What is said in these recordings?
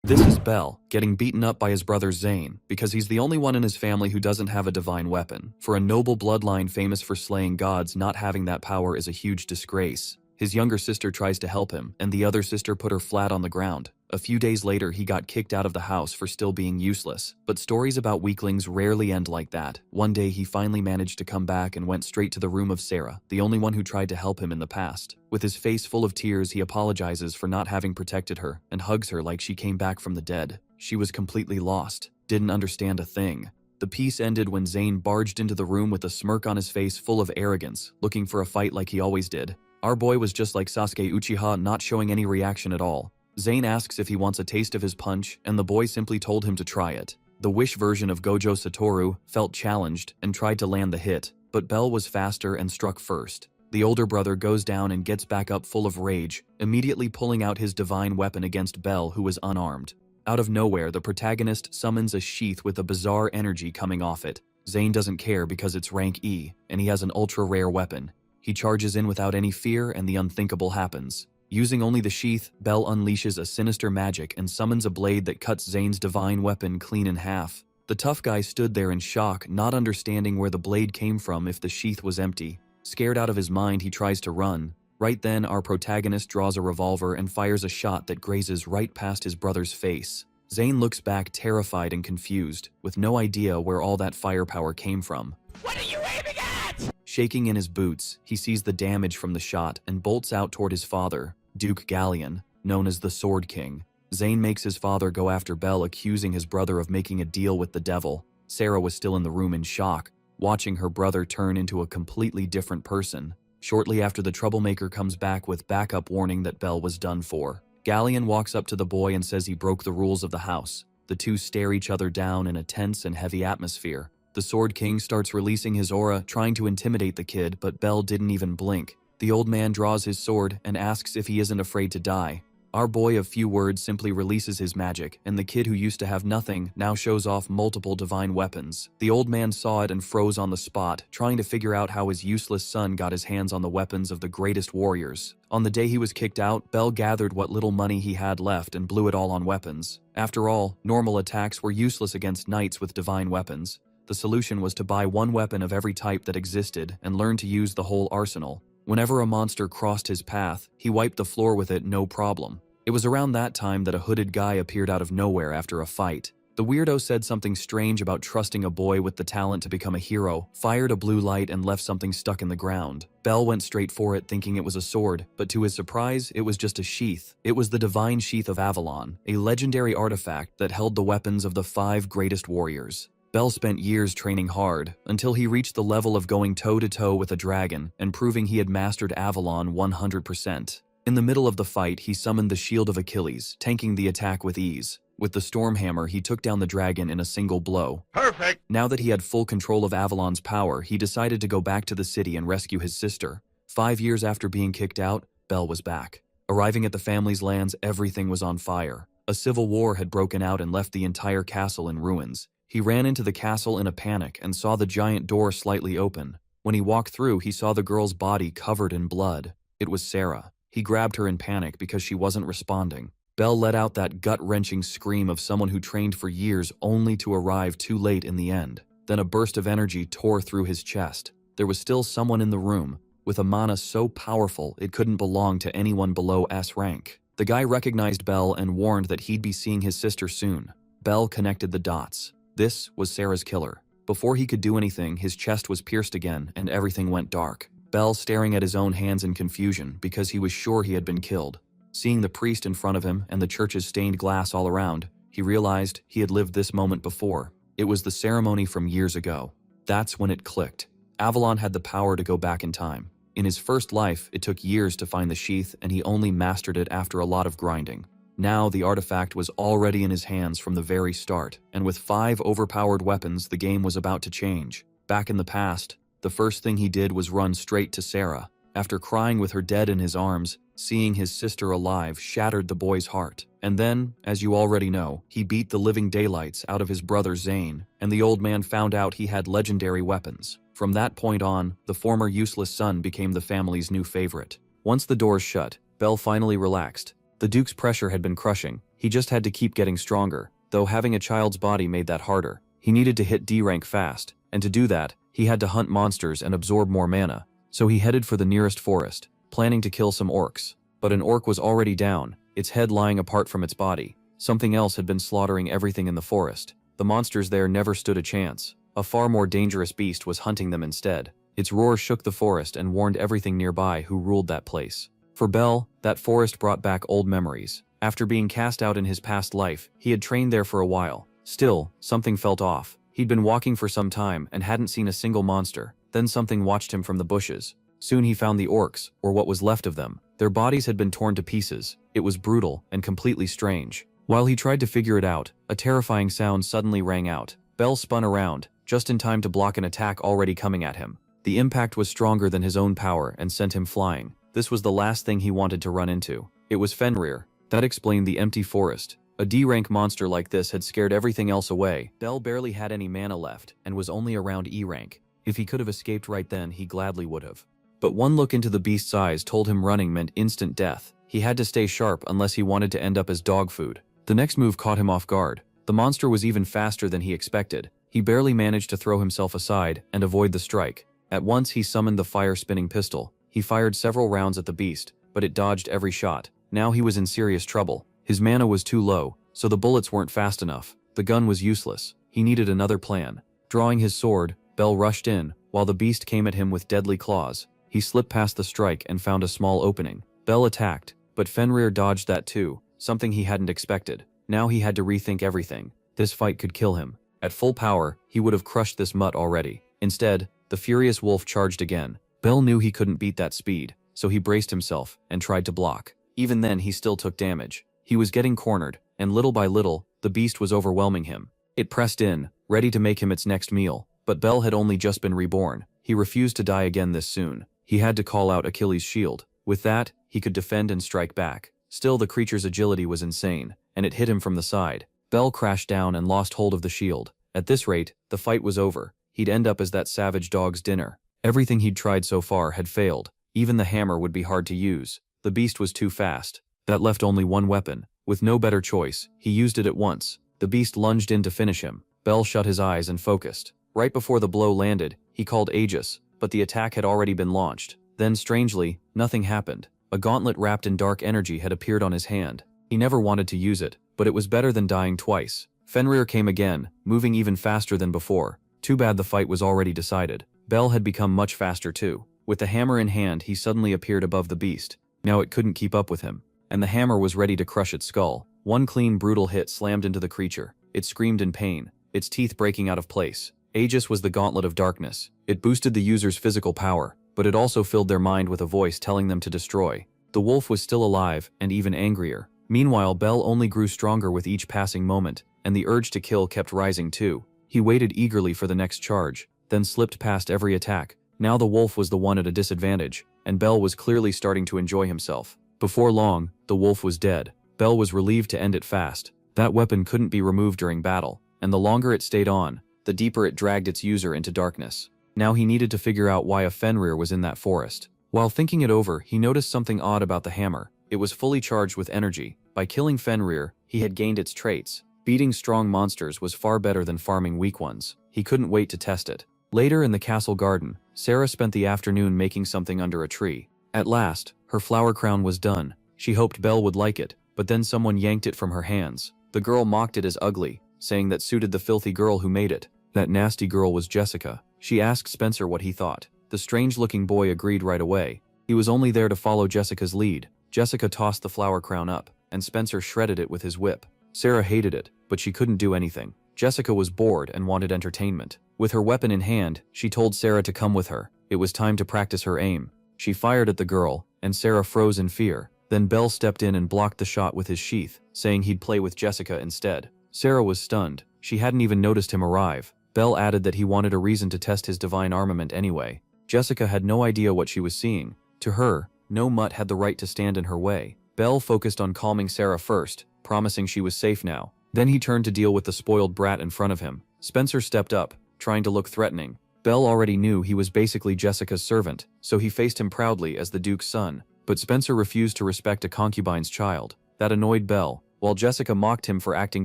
This is Bell, getting beaten up by his brother Zane, because he's the only one in his family who doesn't have a divine weapon. For a noble bloodline famous for slaying gods, not having that power is a huge disgrace. His younger sister tries to help him, and the other sister put her flat on the ground. A few days later, he got kicked out of the house for still being useless. But stories about weaklings rarely end like that. One day, he finally managed to come back and went straight to the room of Sarah, the only one who tried to help him in the past. With his face full of tears, he apologizes for not having protected her and hugs her like she came back from the dead. She was completely lost, didn't understand a thing. The piece ended when Zane barged into the room with a smirk on his face full of arrogance, looking for a fight like he always did. Our boy was just like Sasuke Uchiha, not showing any reaction at all. Zane asks if he wants a taste of his punch, and the boy simply told him to try it. The Wish version of Gojo Satoru felt challenged and tried to land the hit, but Bell was faster and struck first. The older brother goes down and gets back up full of rage, immediately pulling out his divine weapon against Bell, who was unarmed. Out of nowhere, the protagonist summons a sheath with a bizarre energy coming off it. Zane doesn't care because it's rank E, and he has an ultra-rare weapon. He charges in without any fear, and the unthinkable happens. Using only the sheath, Bell unleashes a sinister magic and summons a blade that cuts Zane's divine weapon clean in half. The tough guy stood there in shock, not understanding where the blade came from if the sheath was empty. Scared out of his mind, he tries to run. Right then, our protagonist draws a revolver and fires a shot that grazes right past his brother's face. Zane looks back terrified and confused, with no idea where all that firepower came from. What are you aiming at? Shaking in his boots, he sees the damage from the shot and bolts out toward his father, Duke Galleon, known as the Sword King. Zane makes his father go after Bell, accusing his brother of making a deal with the devil. Sarah was still in the room in shock, watching her brother turn into a completely different person. Shortly after, the troublemaker comes back with backup warning that Bell was done for. Galleon walks up to the boy and says he broke the rules of the house. The two stare each other down in a tense and heavy atmosphere. The Sword King starts releasing his aura, trying to intimidate the kid, but Bell didn't even blink. The old man draws his sword and asks if he isn't afraid to die. Our boy of few words simply releases his magic, and the kid who used to have nothing now shows off multiple divine weapons. The old man saw it and froze on the spot, trying to figure out how his useless son got his hands on the weapons of the greatest warriors. On the day he was kicked out, Bell gathered what little money he had left and blew it all on weapons. After all, normal attacks were useless against knights with divine weapons. The solution was to buy one weapon of every type that existed and learn to use the whole arsenal. Whenever a monster crossed his path, he wiped the floor with it no problem. It was around that time that a hooded guy appeared out of nowhere after a fight. The weirdo said something strange about trusting a boy with the talent to become a hero, fired a blue light and left something stuck in the ground. Bell went straight for it thinking it was a sword, but to his surprise, it was just a sheath. It was the divine sheath of Avalon, a legendary artifact that held the weapons of the 5 greatest warriors. Bell spent years training hard, until he reached the level of going toe-to-toe with a dragon and proving he had mastered Avalon 100%. In the middle of the fight, he summoned the Shield of Achilles, tanking the attack with ease. With the Stormhammer, he took down the dragon in a single blow. Perfect! Now that he had full control of Avalon's power, he decided to go back to the city and rescue his sister. 5 years after being kicked out, Bell was back. Arriving at the family's lands, everything was on fire. A civil war had broken out and left the entire castle in ruins. He ran into the castle in a panic and saw the giant door slightly open. When he walked through, he saw the girl's body covered in blood. It was Sarah. He grabbed her in panic because she wasn't responding. Bell let out that gut-wrenching scream of someone who trained for years only to arrive too late in the end. Then a burst of energy tore through his chest. There was still someone in the room, with a mana so powerful it couldn't belong to anyone below S rank. The guy recognized Bell and warned that he'd be seeing his sister soon. Bell connected the dots. This was Sarah's killer. Before he could do anything, his chest was pierced again and everything went dark. Bell staring at his own hands in confusion because he was sure he had been killed. Seeing the priest in front of him and the church's stained glass all around, he realized he had lived this moment before. It was the ceremony from years ago. That's when it clicked. Avalon had the power to go back in time. In his first life, it took years to find the sheath and he only mastered it after a lot of grinding. Now the artifact was already in his hands from the very start, and with 5 overpowered weapons, the game was about to change. Back in the past, the first thing he did was run straight to Sarah. After crying with her dead in his arms, seeing his sister alive shattered the boy's heart. And then, as you already know, he beat the living daylights out of his brother Zane, and the old man found out he had legendary weapons. From that point on, the former useless son became the family's new favorite. Once the doors shut, Bell finally relaxed. The Duke's pressure had been crushing. He just had to keep getting stronger, though having a child's body made that harder. He needed to hit D rank fast, and to do that, he had to hunt monsters and absorb more mana. So he headed for the nearest forest, planning to kill some orcs. But an orc was already down, its head lying apart from its body. Something else had been slaughtering everything in the forest. The monsters there never stood a chance. A far more dangerous beast was hunting them instead. Its roar shook the forest and warned everything nearby who ruled that place. For Bell, that forest brought back old memories. After being cast out in his past life, he had trained there for a while. Still, something felt off. He'd been walking for some time and hadn't seen a single monster. Then something watched him from the bushes. Soon he found the orcs, or what was left of them. Their bodies had been torn to pieces. It was brutal and completely strange. While he tried to figure it out, a terrifying sound suddenly rang out. Bell spun around, just in time to block an attack already coming at him. The impact was stronger than his own power and sent him flying. This was the last thing he wanted to run into. It was Fenrir. That explained the empty forest. A D-rank monster like this had scared everything else away. Bell barely had any mana left and was only around E rank. If he could have escaped right then, he gladly would have. But one look into the beast's eyes told him running meant instant death. He had to stay sharp unless he wanted to end up as dog food. The next move caught him off guard. The monster was even faster than he expected. He barely managed to throw himself aside and avoid the strike. At once he summoned the fire-spinning pistol. He fired several rounds at the beast, but it dodged every shot. Now he was in serious trouble. His mana was too low, so the bullets weren't fast enough. The gun was useless. He needed another plan. Drawing his sword, Bell rushed in, while the beast came at him with deadly claws. He slipped past the strike and found a small opening. Bell attacked, but Fenrir dodged that too, something he hadn't expected. Now he had to rethink everything. This fight could kill him. At full power, he would have crushed this mutt already. Instead, the furious wolf charged again. Bell knew he couldn't beat that speed, so he braced himself and tried to block. Even then he still took damage. He was getting cornered, and little by little, the beast was overwhelming him. It pressed in, ready to make him its next meal. But Bell had only just been reborn. He refused to die again this soon. He had to call out Achilles' shield. With that, he could defend and strike back. Still, the creature's agility was insane, and it hit him from the side. Bell crashed down and lost hold of the shield. At this rate, the fight was over. He'd end up as that savage dog's dinner. Everything he'd tried so far had failed. Even the hammer would be hard to use. The beast was too fast. That left only one weapon. With no better choice, he used it at once. The beast lunged in to finish him. Bell shut his eyes and focused. Right before the blow landed, he called Aegis, but the attack had already been launched. Then, strangely, nothing happened. A gauntlet wrapped in dark energy had appeared on his hand. He never wanted to use it, but it was better than dying twice. Fenrir came again, moving even faster than before. Too bad the fight was already decided. Bell had become much faster too. With the hammer in hand, he suddenly appeared above the beast. Now it couldn't keep up with him, and the hammer was ready to crush its skull. One clean, brutal hit slammed into the creature. It screamed in pain, its teeth breaking out of place. Aegis was the gauntlet of darkness. It boosted the user's physical power, but it also filled their mind with a voice telling them to destroy. The wolf was still alive, and even angrier. Meanwhile, Bell only grew stronger with each passing moment, and the urge to kill kept rising too. He waited eagerly for the next charge, then slipped past every attack. Now the wolf was the one at a disadvantage, and Bell was clearly starting to enjoy himself. Before long, the wolf was dead. Bell was relieved to end it fast. That weapon couldn't be removed during battle, and the longer it stayed on, the deeper it dragged its user into darkness. Now he needed to figure out why a Fenrir was in that forest. While thinking it over, he noticed something odd about the hammer. It was fully charged with energy. By killing Fenrir, he had gained its traits. Beating strong monsters was far better than farming weak ones. He couldn't wait to test it. Later in the castle garden, Sarah spent the afternoon making something under a tree. At last, her flower crown was done. She hoped Belle would like it, but then someone yanked it from her hands. The girl mocked it as ugly, saying that suited the filthy girl who made it. That nasty girl was Jessica. She asked Spencer what he thought. The strange-looking boy agreed right away. He was only there to follow Jessica's lead. Jessica tossed the flower crown up, and Spencer shredded it with his whip. Sarah hated it, but she couldn't do anything. Jessica was bored and wanted entertainment. With her weapon in hand, she told Sarah to come with her. It was time to practice her aim. She fired at the girl, and Sarah froze in fear. Then Belle stepped in and blocked the shot with his sheath, saying he'd play with Jessica instead. Sarah was stunned. She hadn't even noticed him arrive. Belle added that he wanted a reason to test his divine armament anyway. Jessica had no idea what she was seeing. To her, no mutt had the right to stand in her way. Belle focused on calming Sarah first, promising she was safe now. Then he turned to deal with the spoiled brat in front of him. Spencer stepped up, trying to look threatening. Belle already knew he was basically Jessica's servant, so he faced him proudly as the Duke's son. But Spencer refused to respect a concubine's child. That annoyed Belle. while Jessica mocked him for acting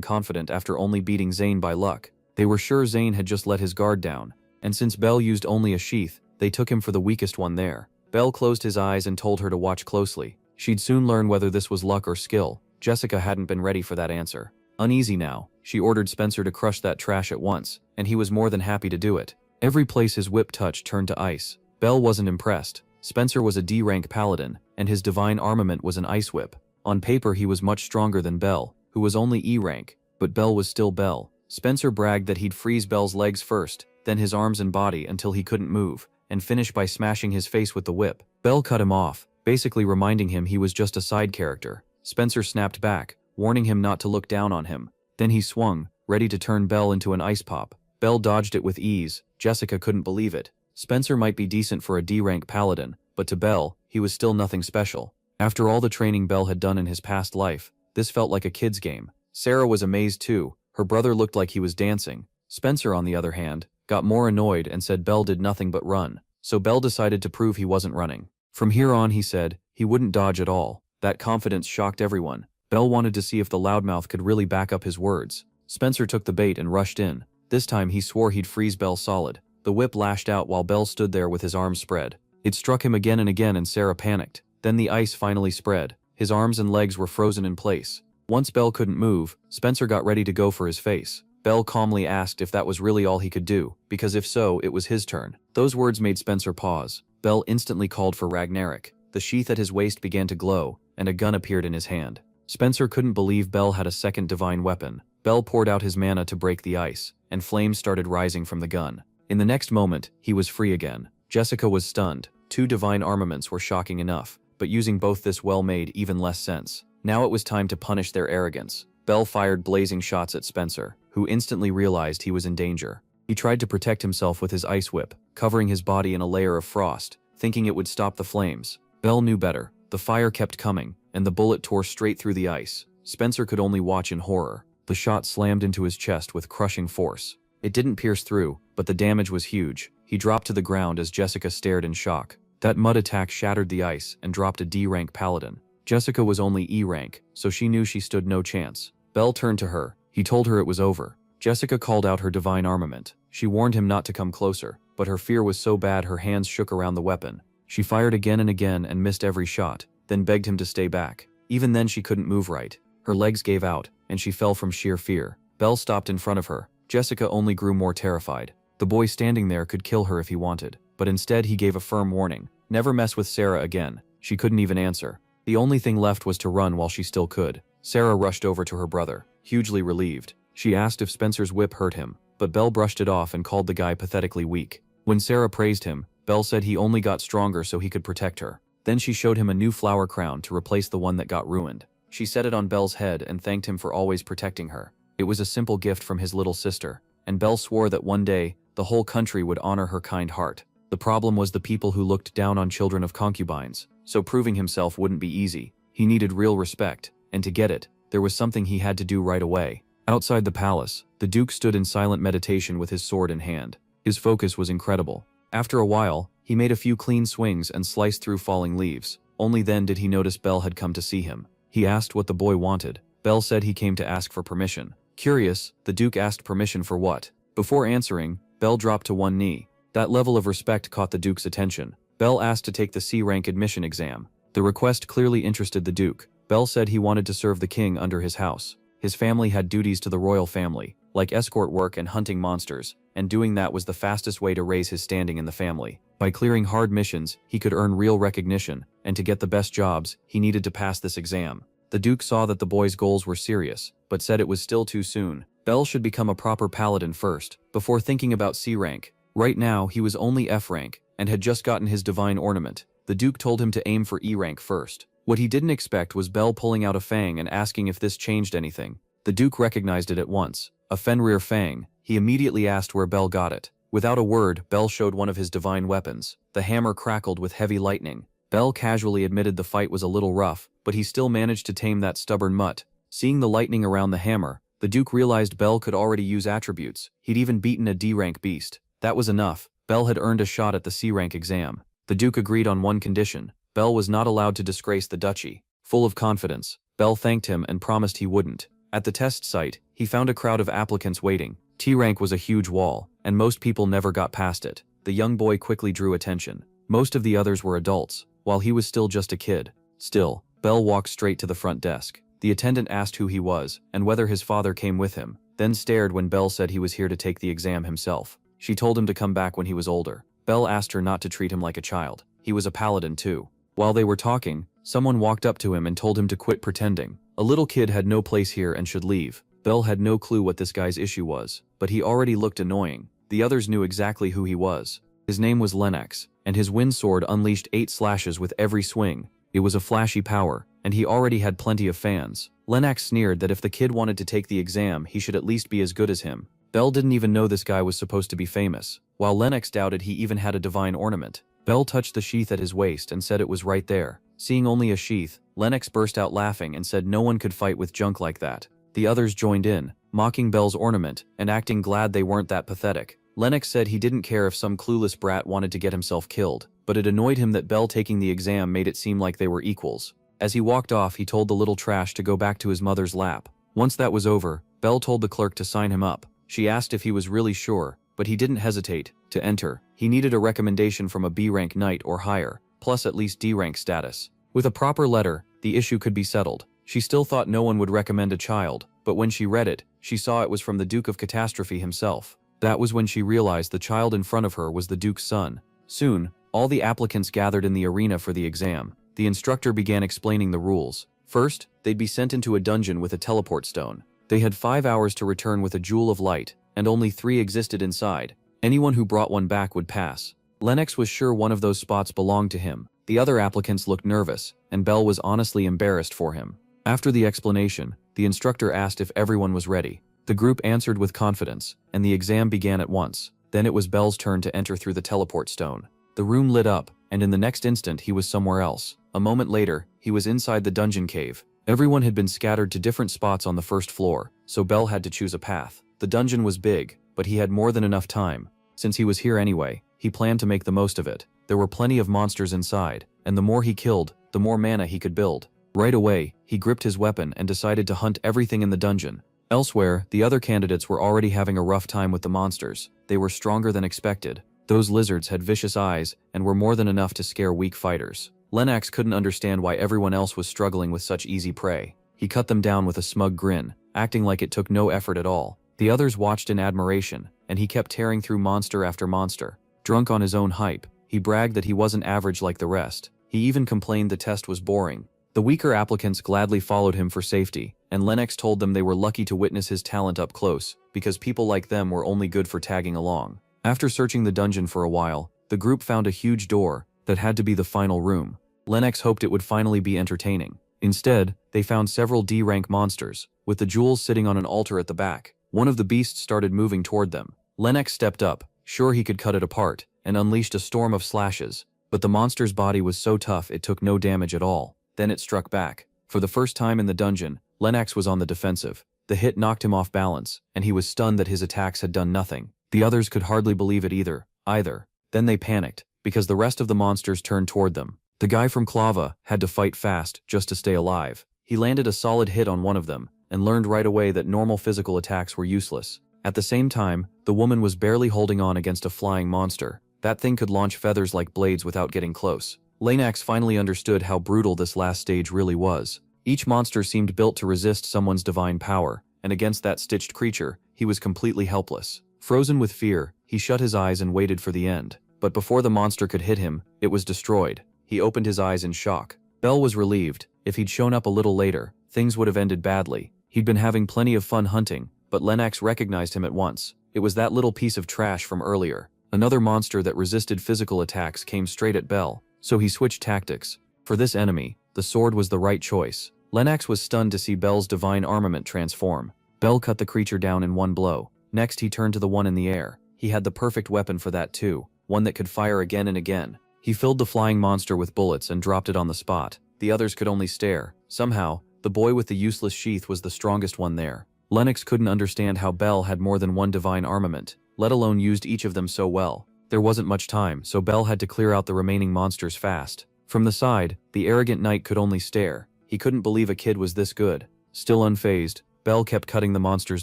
confident after only beating Zane by luck. They were sure Zane had just let his guard down, and since Belle used only a sheath, they took him for the weakest one there. Belle closed his eyes and told her to watch closely. She'd soon learn whether this was luck or skill. Jessica hadn't been ready for that answer. Uneasy now, she ordered Spencer to crush that trash at once, and he was more than happy to do it. Every place his whip touched turned to ice. Belle wasn't impressed. Spencer was a D-rank paladin, and his divine armament was an ice whip. On paper he was much stronger than Belle, who was only E-rank, but Belle was still Belle. Spencer bragged that he'd freeze Belle's legs first, then his arms and body until he couldn't move, and finish by smashing his face with the whip. Belle cut him off, basically reminding him he was just a side character. Spencer snapped back, warning him not to look down on him. Then he swung, ready to turn Belle into an ice pop. Belle dodged it with ease. Jessica couldn't believe it. Spencer might be decent for a D-rank paladin, but to Belle, he was still nothing special. After all the training Belle had done in his past life, this felt like a kid's game. Sarah was amazed too. Her brother looked like he was dancing. Spencer, on the other hand, got more annoyed and said Belle did nothing but run. So Belle decided to prove he wasn't running. From here on, he said, he wouldn't dodge at all. That confidence shocked everyone. Belle wanted to see if the loudmouth could really back up his words. Spencer took the bait and rushed in. This time he swore he'd freeze Belle solid. The whip lashed out while Belle stood there with his arms spread. It struck him again and again and Sarah panicked. Then the ice finally spread. His arms and legs were frozen in place. Once Belle couldn't move, Spencer got ready to go for his face. Belle calmly asked if that was really all he could do, because if so, it was his turn. Those words made Spencer pause. Belle instantly called for Ragnarok. The sheath at his waist began to glow, and a gun appeared in his hand. Spencer couldn't believe Belle had a second divine weapon. Belle poured out his mana to break the ice, and flames started rising from the gun. In the next moment, he was free again. Jessica was stunned. 2 divine armaments were shocking enough, but using both this well made even less sense. Now it was time to punish their arrogance. Belle fired blazing shots at Spencer, who instantly realized he was in danger. He tried to protect himself with his ice whip, covering his body in a layer of frost, thinking it would stop the flames. Belle knew better. The fire kept coming, and the bullet tore straight through the ice. Spencer could only watch in horror. The shot slammed into his chest with crushing force. It didn't pierce through, but the damage was huge. He dropped to the ground as Jessica stared in shock. That mud attack shattered the ice and dropped a D-rank paladin. Jessica was only E-rank, so she knew she stood no chance. Belle turned to her. He told her it was over. Jessica called out her divine armament. She warned him not to come closer, but her fear was so bad her hands shook around the weapon. She fired again and again and missed every shot, then begged him to stay back. Even then she couldn't move right. Her legs gave out, and she fell from sheer fear. Belle stopped in front of her. Jessica only grew more terrified. The boy standing there could kill her if he wanted, but instead he gave a firm warning. Never mess with Sarah again. She couldn't even answer. The only thing left was to run while she still could. Sarah rushed over to her brother, hugely relieved. She asked if Spencer's whip hurt him, but Belle brushed it off and called the guy pathetically weak. When Sarah praised him, Belle said he only got stronger so he could protect her. Then she showed him a new flower crown to replace the one that got ruined. She set it on Belle's head and thanked him for always protecting her. It was a simple gift from his little sister, and Belle swore that one day, the whole country would honor her kind heart. The problem was the people who looked down on children of concubines, so proving himself wouldn't be easy. He needed real respect, and to get it, there was something he had to do right away. Outside the palace, the Duke stood in silent meditation with his sword in hand. His focus was incredible. After a while, he made a few clean swings and sliced through falling leaves. Only then did he notice Belle had come to see him. He asked what the boy wanted. Belle said he came to ask for permission. Curious, the Duke asked permission for what? Before answering, Belle dropped to one knee. That level of respect caught the Duke's attention. Belle asked to take the C-rank admission exam. The request clearly interested the Duke. Belle said he wanted to serve the king under his house. His family had duties to the royal family, like escort work and hunting monsters, and doing that was the fastest way to raise his standing in the family. By clearing hard missions, he could earn real recognition, and to get the best jobs, he needed to pass this exam. The Duke saw that the boy's goals were serious, but said it was still too soon. Belle should become a proper paladin first, before thinking about C-rank. Right now, he was only F-rank, and had just gotten his divine ornament. The Duke told him to aim for E-rank first. What he didn't expect was Belle pulling out a fang and asking if this changed anything. The Duke recognized it at once. A Fenrir fang. He immediately asked where Belle got it. Without a word, Belle showed one of his divine weapons. The hammer crackled with heavy lightning. Belle casually admitted the fight was a little rough, but he still managed to tame that stubborn mutt. Seeing the lightning around the hammer, the Duke realized Belle could already use attributes. He'd even beaten a D-rank beast. That was enough. Belle had earned a shot at the C-rank exam. The Duke agreed on one condition. Belle was not allowed to disgrace the duchy. Full of confidence, Bell thanked him and promised he wouldn't. At the test site, he found a crowd of applicants waiting. T rank was a huge wall, and most people never got past it. The young boy quickly drew attention. Most of the others were adults, while he was still just a kid. Still, Bell walked straight to the front desk. The attendant asked who he was, and whether his father came with him, then stared when Bell said he was here to take the exam himself. She told him to come back when he was older. Bell asked her not to treat him like a child. He was a paladin too. While they were talking, someone walked up to him and told him to quit pretending. A little kid had no place here and should leave. Bell had no clue what this guy's issue was, but he already looked annoying. The others knew exactly who he was. His name was Lennox, and his wind sword unleashed 8 slashes with every swing. It was a flashy power, and he already had plenty of fans. Lennox sneered that if the kid wanted to take the exam, he should at least be as good as him. Bell didn't even know this guy was supposed to be famous, while Lennox doubted he even had a divine ornament. Bell touched the sheath at his waist and said it was right there. Seeing only a sheath, Lennox burst out laughing and said no one could fight with junk like that. The others joined in, mocking Bell's ornament and acting glad they weren't that pathetic. Lennox said he didn't care if some clueless brat wanted to get himself killed, but it annoyed him that Bell taking the exam made it seem like they were equals. As he walked off, he told the little trash to go back to his mother's lap. Once that was over, Bell told the clerk to sign him up. She asked if he was really sure, but he didn't hesitate. To enter, he needed a recommendation from a B-rank knight or higher, plus at least D-rank status. With a proper letter, the issue could be settled. She still thought no one would recommend a child, but when she read it, she saw it was from the Duke of Catastrophe himself. That was when she realized the child in front of her was the Duke's son. Soon, all the applicants gathered in the arena for the exam. The instructor began explaining the rules. First, they'd be sent into a dungeon with a teleport stone. They had 5 hours to return with a jewel of light, and only 3 existed inside. Anyone who brought one back would pass. Lennox was sure one of those spots belonged to him. The other applicants looked nervous, and Bell was honestly embarrassed for him. After the explanation, the instructor asked if everyone was ready. The group answered with confidence, and the exam began at once. Then it was Bell's turn to enter through the teleport stone. The room lit up, and in the next instant he was somewhere else. A moment later, he was inside the dungeon cave. Everyone had been scattered to different spots on the first floor, so Bell had to choose a path. The dungeon was big, but he had more than enough time. Since he was here anyway, he planned to make the most of it. There were plenty of monsters inside, and the more he killed, the more mana he could build. Right away, he gripped his weapon and decided to hunt everything in the dungeon. Elsewhere, the other candidates were already having a rough time with the monsters. They were stronger than expected. Those lizards had vicious eyes and were more than enough to scare weak fighters. Lennox couldn't understand why everyone else was struggling with such easy prey. He cut them down with a smug grin, acting like it took no effort at all. The others watched in admiration, and he kept tearing through monster after monster. Drunk on his own hype, he bragged that he wasn't average like the rest. He even complained the test was boring. The weaker applicants gladly followed him for safety, and Lennox told them they were lucky to witness his talent up close, because people like them were only good for tagging along. After searching the dungeon for a while, the group found a huge door that had to be the final room. Lennox hoped it would finally be entertaining. Instead, they found several D-rank monsters, with the jewels sitting on an altar at the back. One of the beasts started moving toward them. Lennox stepped up, sure he could cut it apart, and unleashed a storm of slashes. But the monster's body was so tough it took no damage at all. Then it struck back. For the first time in the dungeon, Lennox was on the defensive. The hit knocked him off balance, and he was stunned that his attacks had done nothing. The others could hardly believe it either. Then they panicked, because the rest of the monsters turned toward them. The guy from Clava had to fight fast just to stay alive. He landed a solid hit on one of them, and learned right away that normal physical attacks were useless. At the same time, the woman was barely holding on against a flying monster. That thing could launch feathers like blades without getting close. Lennox finally understood how brutal this last stage really was. Each monster seemed built to resist someone's divine power, and against that stitched creature, he was completely helpless. Frozen with fear, he shut his eyes and waited for the end. But before the monster could hit him, it was destroyed. He opened his eyes in shock. Bell was relieved. If he'd shown up a little later, things would have ended badly. He'd been having plenty of fun hunting, but Lennox recognized him at once. It was that little piece of trash from earlier. Another monster that resisted physical attacks came straight at Bell, so he switched tactics. For this enemy, the sword was the right choice. Lennox was stunned to see Bell's divine armament transform. Bell cut the creature down in one blow. Next he turned to the one in the air. He had the perfect weapon for that too, one that could fire again and again. He filled the flying monster with bullets and dropped it on the spot. The others could only stare. Somehow, the boy with the useless sheath was the strongest one there. Lennox couldn't understand how Bell had more than one divine armament, let alone used each of them so well. There wasn't much time, so Bell had to clear out the remaining monsters fast. From the side, the arrogant knight could only stare. He He couldn't believe a kid was this good. Still unfazed, Bell kept cutting the monsters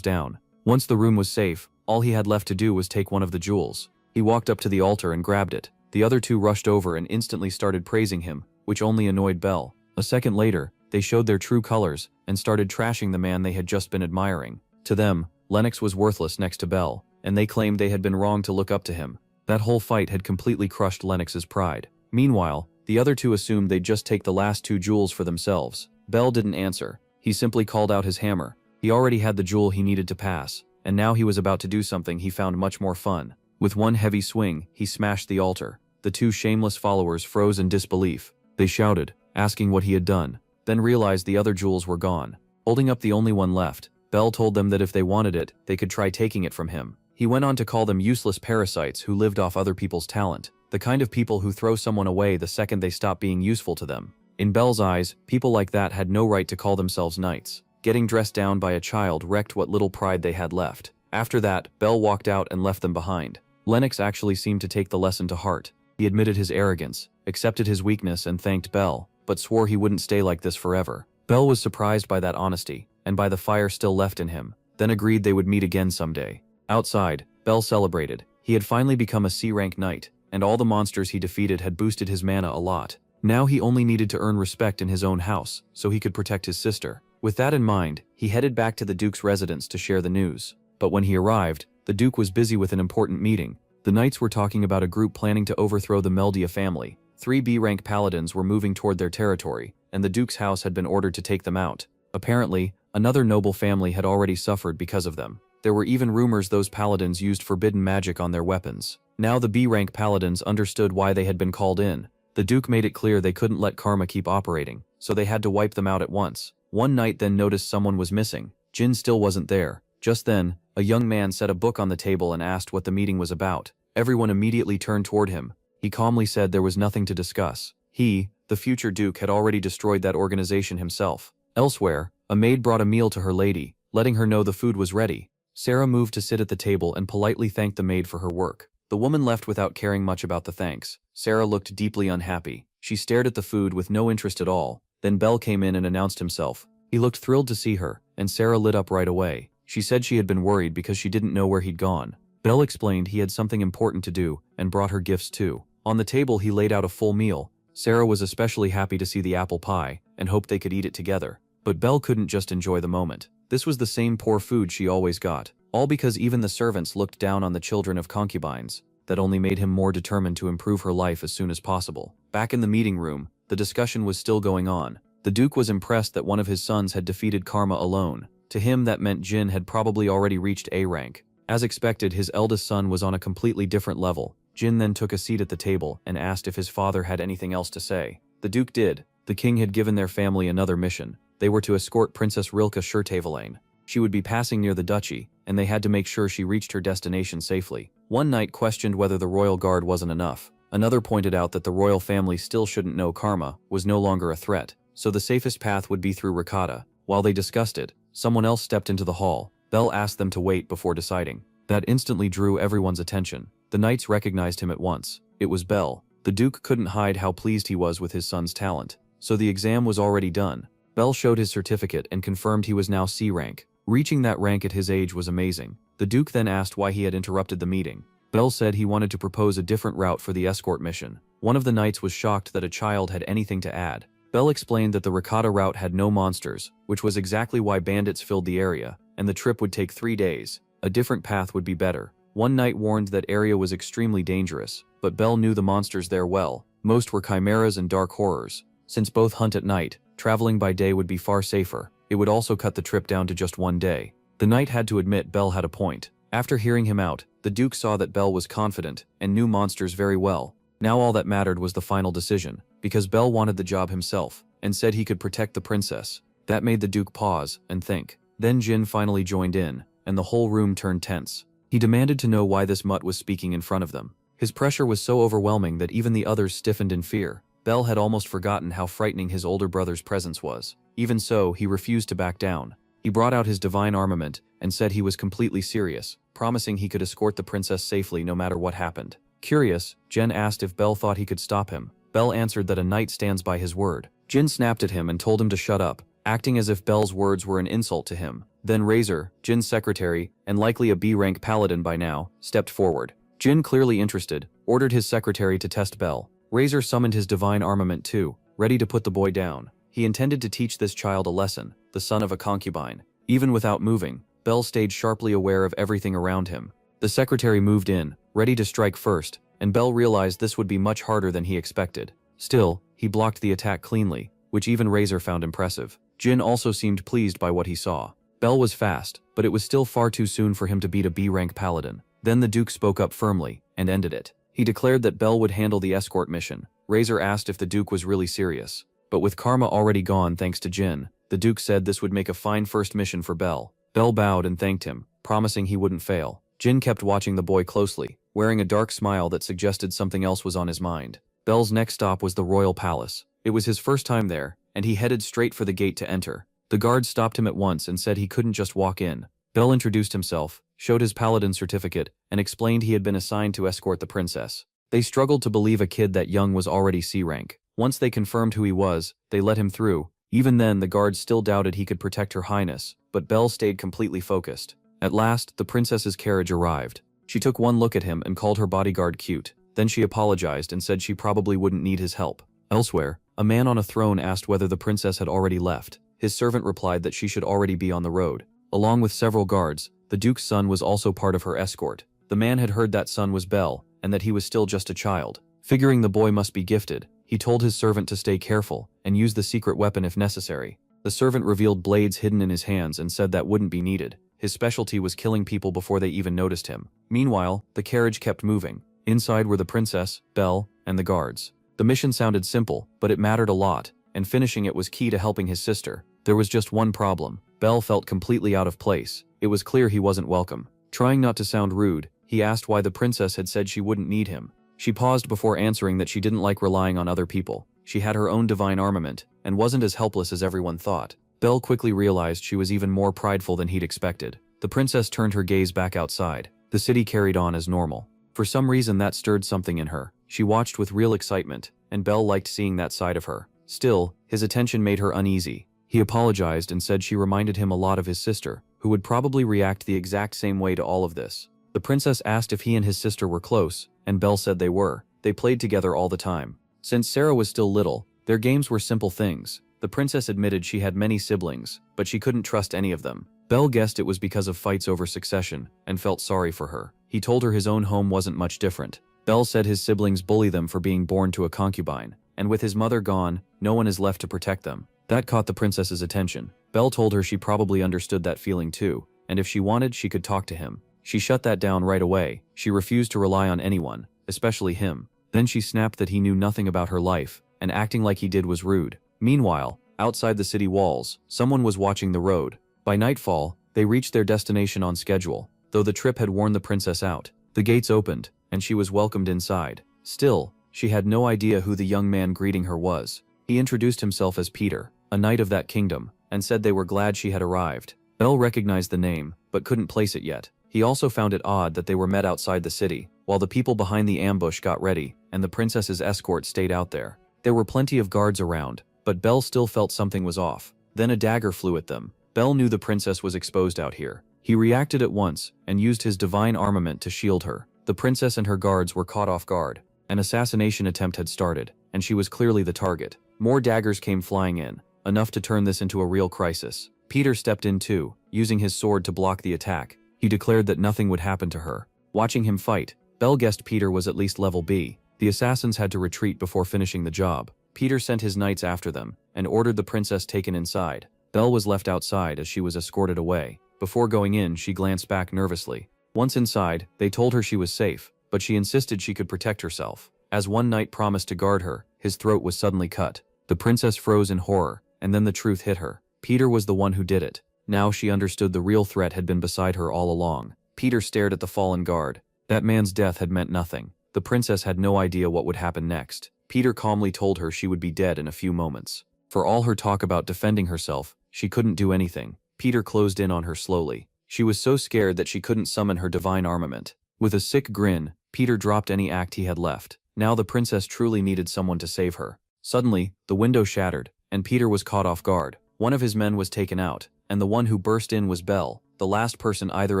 down. Once the room was safe, all he had left to do was take one of the jewels. He walked up to the altar and grabbed it. The other two rushed over and instantly started praising him, which only annoyed Bell. A second later, they showed their true colors and started trashing the man they had just been admiring. To them, Lennox was worthless next to Bell, and they claimed they had been wrong to look up to him. That whole fight had completely crushed Lennox's pride. Meanwhile, the other two assumed they'd just take the last two jewels for themselves. Bell didn't answer. He simply called out his hammer. He already had the jewel he needed to pass, and now he was about to do something he found much more fun. With one heavy swing, he smashed the altar. The two shameless followers froze in disbelief. They shouted, asking what he had done, then realized the other jewels were gone. Holding up the only one left, Bell told them that if they wanted it, they could try taking it from him. He went on to call them useless parasites who lived off other people's talent, the kind of people who throw someone away the second they stop being useful to them. In Bell's eyes, people like that had no right to call themselves knights. Getting dressed down by a child wrecked what little pride they had left. After that, Bell walked out and left them behind. Lennox actually seemed to take the lesson to heart. He admitted his arrogance, accepted his weakness and thanked Bell, but swore he wouldn't stay like this forever. Bell was surprised by that honesty, and by the fire still left in him, then agreed they would meet again someday. Outside, Bell celebrated. He had finally become a C-rank knight, and all the monsters he defeated had boosted his mana a lot. Now he only needed to earn respect in his own house, so he could protect his sister. With that in mind, he headed back to the Duke's residence to share the news. But when he arrived, the Duke was busy with an important meeting. The knights were talking about a group planning to overthrow the Meldia family. 3 B-rank paladins were moving toward their territory, and the Duke's house had been ordered to take them out. Apparently, another noble family had already suffered because of them. There were even rumors those paladins used forbidden magic on their weapons. Now the B-rank paladins understood why they had been called in. The Duke made it clear they couldn't let karma keep operating, so they had to wipe them out at once. One knight then noticed someone was missing. Jin still wasn't there. Just then, a young man set a book on the table and asked what the meeting was about. Everyone immediately turned toward him. He calmly said there was nothing to discuss. He, the future Duke, had already destroyed that organization himself. Elsewhere, a maid brought a meal to her lady, letting her know the food was ready. Sarah moved to sit at the table and politely thanked the maid for her work. The woman left without caring much about the thanks. Sarah looked deeply unhappy. She stared at the food with no interest at all. Then Bell came in and announced himself. He looked thrilled to see her, and Sarah lit up right away. She said she had been worried because she didn't know where he'd gone. Bell explained he had something important to do, and brought her gifts too. On the table he laid out a full meal. Sarah was especially happy to see the apple pie, and hoped they could eat it together. But Bell couldn't just enjoy the moment. This was the same poor food she always got, all because even the servants looked down on the children of concubines. That only made him more determined to improve her life as soon as possible. Back in the meeting room, the discussion was still going on. The Duke was impressed that one of his sons had defeated Karma alone. To him that meant Jin had probably already reached A rank. As expected, his eldest son was on a completely different level. Jin then took a seat at the table and asked if his father had anything else to say. The Duke did. The king had given their family another mission. They were to escort Princess Rilke Schertavelaine. She would be passing near the duchy, and they had to make sure she reached her destination safely. One knight questioned whether the royal guard wasn't enough. Another pointed out that the royal family still shouldn't know Karma was no longer a threat, so the safest path would be through Ricotta. While they discussed it, someone else stepped into the hall. Bell asked them to wait before deciding. That instantly drew everyone's attention. The knights recognized him at once. It was Bell. The Duke couldn't hide how pleased he was with his son's talent. So the exam was already done. Bell showed his certificate and confirmed he was now C rank. Reaching that rank at his age was amazing. The Duke then asked why he had interrupted the meeting. Bell said he wanted to propose a different route for the escort mission. One of the knights was shocked that a child had anything to add. Bell explained that the Ricotta route had no monsters, which was exactly why bandits filled the area, and the trip would take 3 days. A different path would be better. One knight warned that area was extremely dangerous, but Bell knew the monsters there well. Most were chimeras and dark horrors. Since both hunt at night, traveling by day would be far safer. It would also cut the trip down to just 1 day. The knight had to admit Bell had a point. After hearing him out, the Duke saw that Bell was confident and knew monsters very well. Now all that mattered was the final decision, because Bell wanted the job himself, and said he could protect the princess. That made the Duke pause and think. Then Jin finally joined in, and the whole room turned tense. He demanded to know why this mutt was speaking in front of them. His pressure was so overwhelming that even the others stiffened in fear. Bell had almost forgotten how frightening his older brother's presence was. Even so, he refused to back down. He brought out his divine armament and said he was completely serious, promising he could escort the princess safely no matter what happened. Curious, Jen asked if Bell thought he could stop him. Bell answered that a knight stands by his word. Jin snapped at him and told him to shut up, acting as if Belle's words were an insult to him. Then Razor, Jin's secretary, and likely a B-rank paladin by now, stepped forward. Jin, clearly interested, ordered his secretary to test Belle. Razor summoned his divine armament too, ready to put the boy down. He intended to teach this child a lesson, the son of a concubine. Even without moving, Belle stayed sharply aware of everything around him. The secretary moved in, ready to strike first, and Belle realized this would be much harder than he expected. Still, he blocked the attack cleanly, which even Razor found impressive. Jin also seemed pleased by what he saw. Belle was fast, but it was still far too soon for him to beat a B-rank paladin. Then the Duke spoke up firmly, and ended it. He declared that Belle would handle the escort mission. Razor asked if the Duke was really serious. But with karma already gone thanks to Jin, the Duke said this would make a fine first mission for Belle. Belle bowed and thanked him, promising he wouldn't fail. Jin kept watching the boy closely, wearing a dark smile that suggested something else was on his mind. Belle's next stop was the royal palace. It was his first time there, and he headed straight for the gate to enter. The guard stopped him at once and said he couldn't just walk in. Belle introduced himself, showed his paladin certificate, and explained he had been assigned to escort the princess. They struggled to believe a kid that young was already C-rank. Once they confirmed who he was, they let him through. Even then, the guards still doubted he could protect Her Highness, but Belle stayed completely focused. At last, the princess's carriage arrived. She took one look at him and called her bodyguard cute. Then she apologized and said she probably wouldn't need his help. Elsewhere, a man on a throne asked whether the princess had already left. His servant replied that she should already be on the road. Along with several guards, the Duke's son was also part of her escort. The man had heard that son was Belle, and that he was still just a child. Figuring the boy must be gifted, he told his servant to stay careful and use the secret weapon if necessary. The servant revealed blades hidden in his hands and said that wouldn't be needed. His specialty was killing people before they even noticed him. Meanwhile, the carriage kept moving. Inside were the princess, Belle, and the guards. The mission sounded simple, but it mattered a lot, and finishing it was key to helping his sister. There was just one problem. Belle felt completely out of place. It was clear he wasn't welcome. Trying not to sound rude, he asked why the princess had said she wouldn't need him. She paused before answering that she didn't like relying on other people. She had her own divine armament, and wasn't as helpless as everyone thought. Belle quickly realized she was even more prideful than he'd expected. The princess turned her gaze back outside. The city carried on as normal. For some reason that stirred something in her. She watched with real excitement, and Belle liked seeing that side of her. Still, his attention made her uneasy. He apologized and said she reminded him a lot of his sister, who would probably react the exact same way to all of this. The princess asked if he and his sister were close, and Belle said they were. They played together all the time. Since Sarah was still little, their games were simple things. The princess admitted she had many siblings, but she couldn't trust any of them. Belle guessed it was because of fights over succession, and felt sorry for her. He told her his own home wasn't much different. Belle said his siblings bully them for being born to a concubine, and with his mother gone, no one is left to protect them. That caught the princess's attention. Belle told her she probably understood that feeling too, and if she wanted, she could talk to him. She shut that down right away. She refused to rely on anyone, especially him. Then she snapped that he knew nothing about her life, and acting like he did was rude. Meanwhile, outside the city walls, someone was watching the road. By nightfall, they reached their destination on schedule, though the trip had worn the princess out. The gates opened, and she was welcomed inside. Still, she had no idea who the young man greeting her was. He introduced himself as Peter, a knight of that kingdom, and said they were glad she had arrived. Belle recognized the name, but couldn't place it yet. He also found it odd that they were met outside the city, while the people behind the ambush got ready, and the princess's escort stayed out there. There were plenty of guards around, but Belle still felt something was off. Then a dagger flew at them. Belle knew the princess was exposed out here. He reacted at once, and used his divine armament to shield her. The princess and her guards were caught off guard. An assassination attempt had started, and she was clearly the target. More daggers came flying in, enough to turn this into a real crisis. Peter stepped in too, using his sword to block the attack. He declared that nothing would happen to her. Watching him fight, Belle guessed Peter was at least level B. The assassins had to retreat before finishing the job. Peter sent his knights after them, and ordered the princess taken inside. Belle was left outside as she was escorted away. Before going in, she glanced back nervously. Once inside, they told her she was safe, but she insisted she could protect herself. As one knight promised to guard her, his throat was suddenly cut. The princess froze in horror, and then the truth hit her. Peter was the one who did it. Now she understood the real threat had been beside her all along. Peter stared at the fallen guard. That man's death had meant nothing. The princess had no idea what would happen next. Peter calmly told her she would be dead in a few moments. For all her talk about defending herself, she couldn't do anything. Peter closed in on her slowly. She was so scared that she couldn't summon her divine armament. With a sick grin, Peter dropped any act he had left. Now the princess truly needed someone to save her. Suddenly, the window shattered, and Peter was caught off guard. One of his men was taken out, and the one who burst in was Belle, the last person either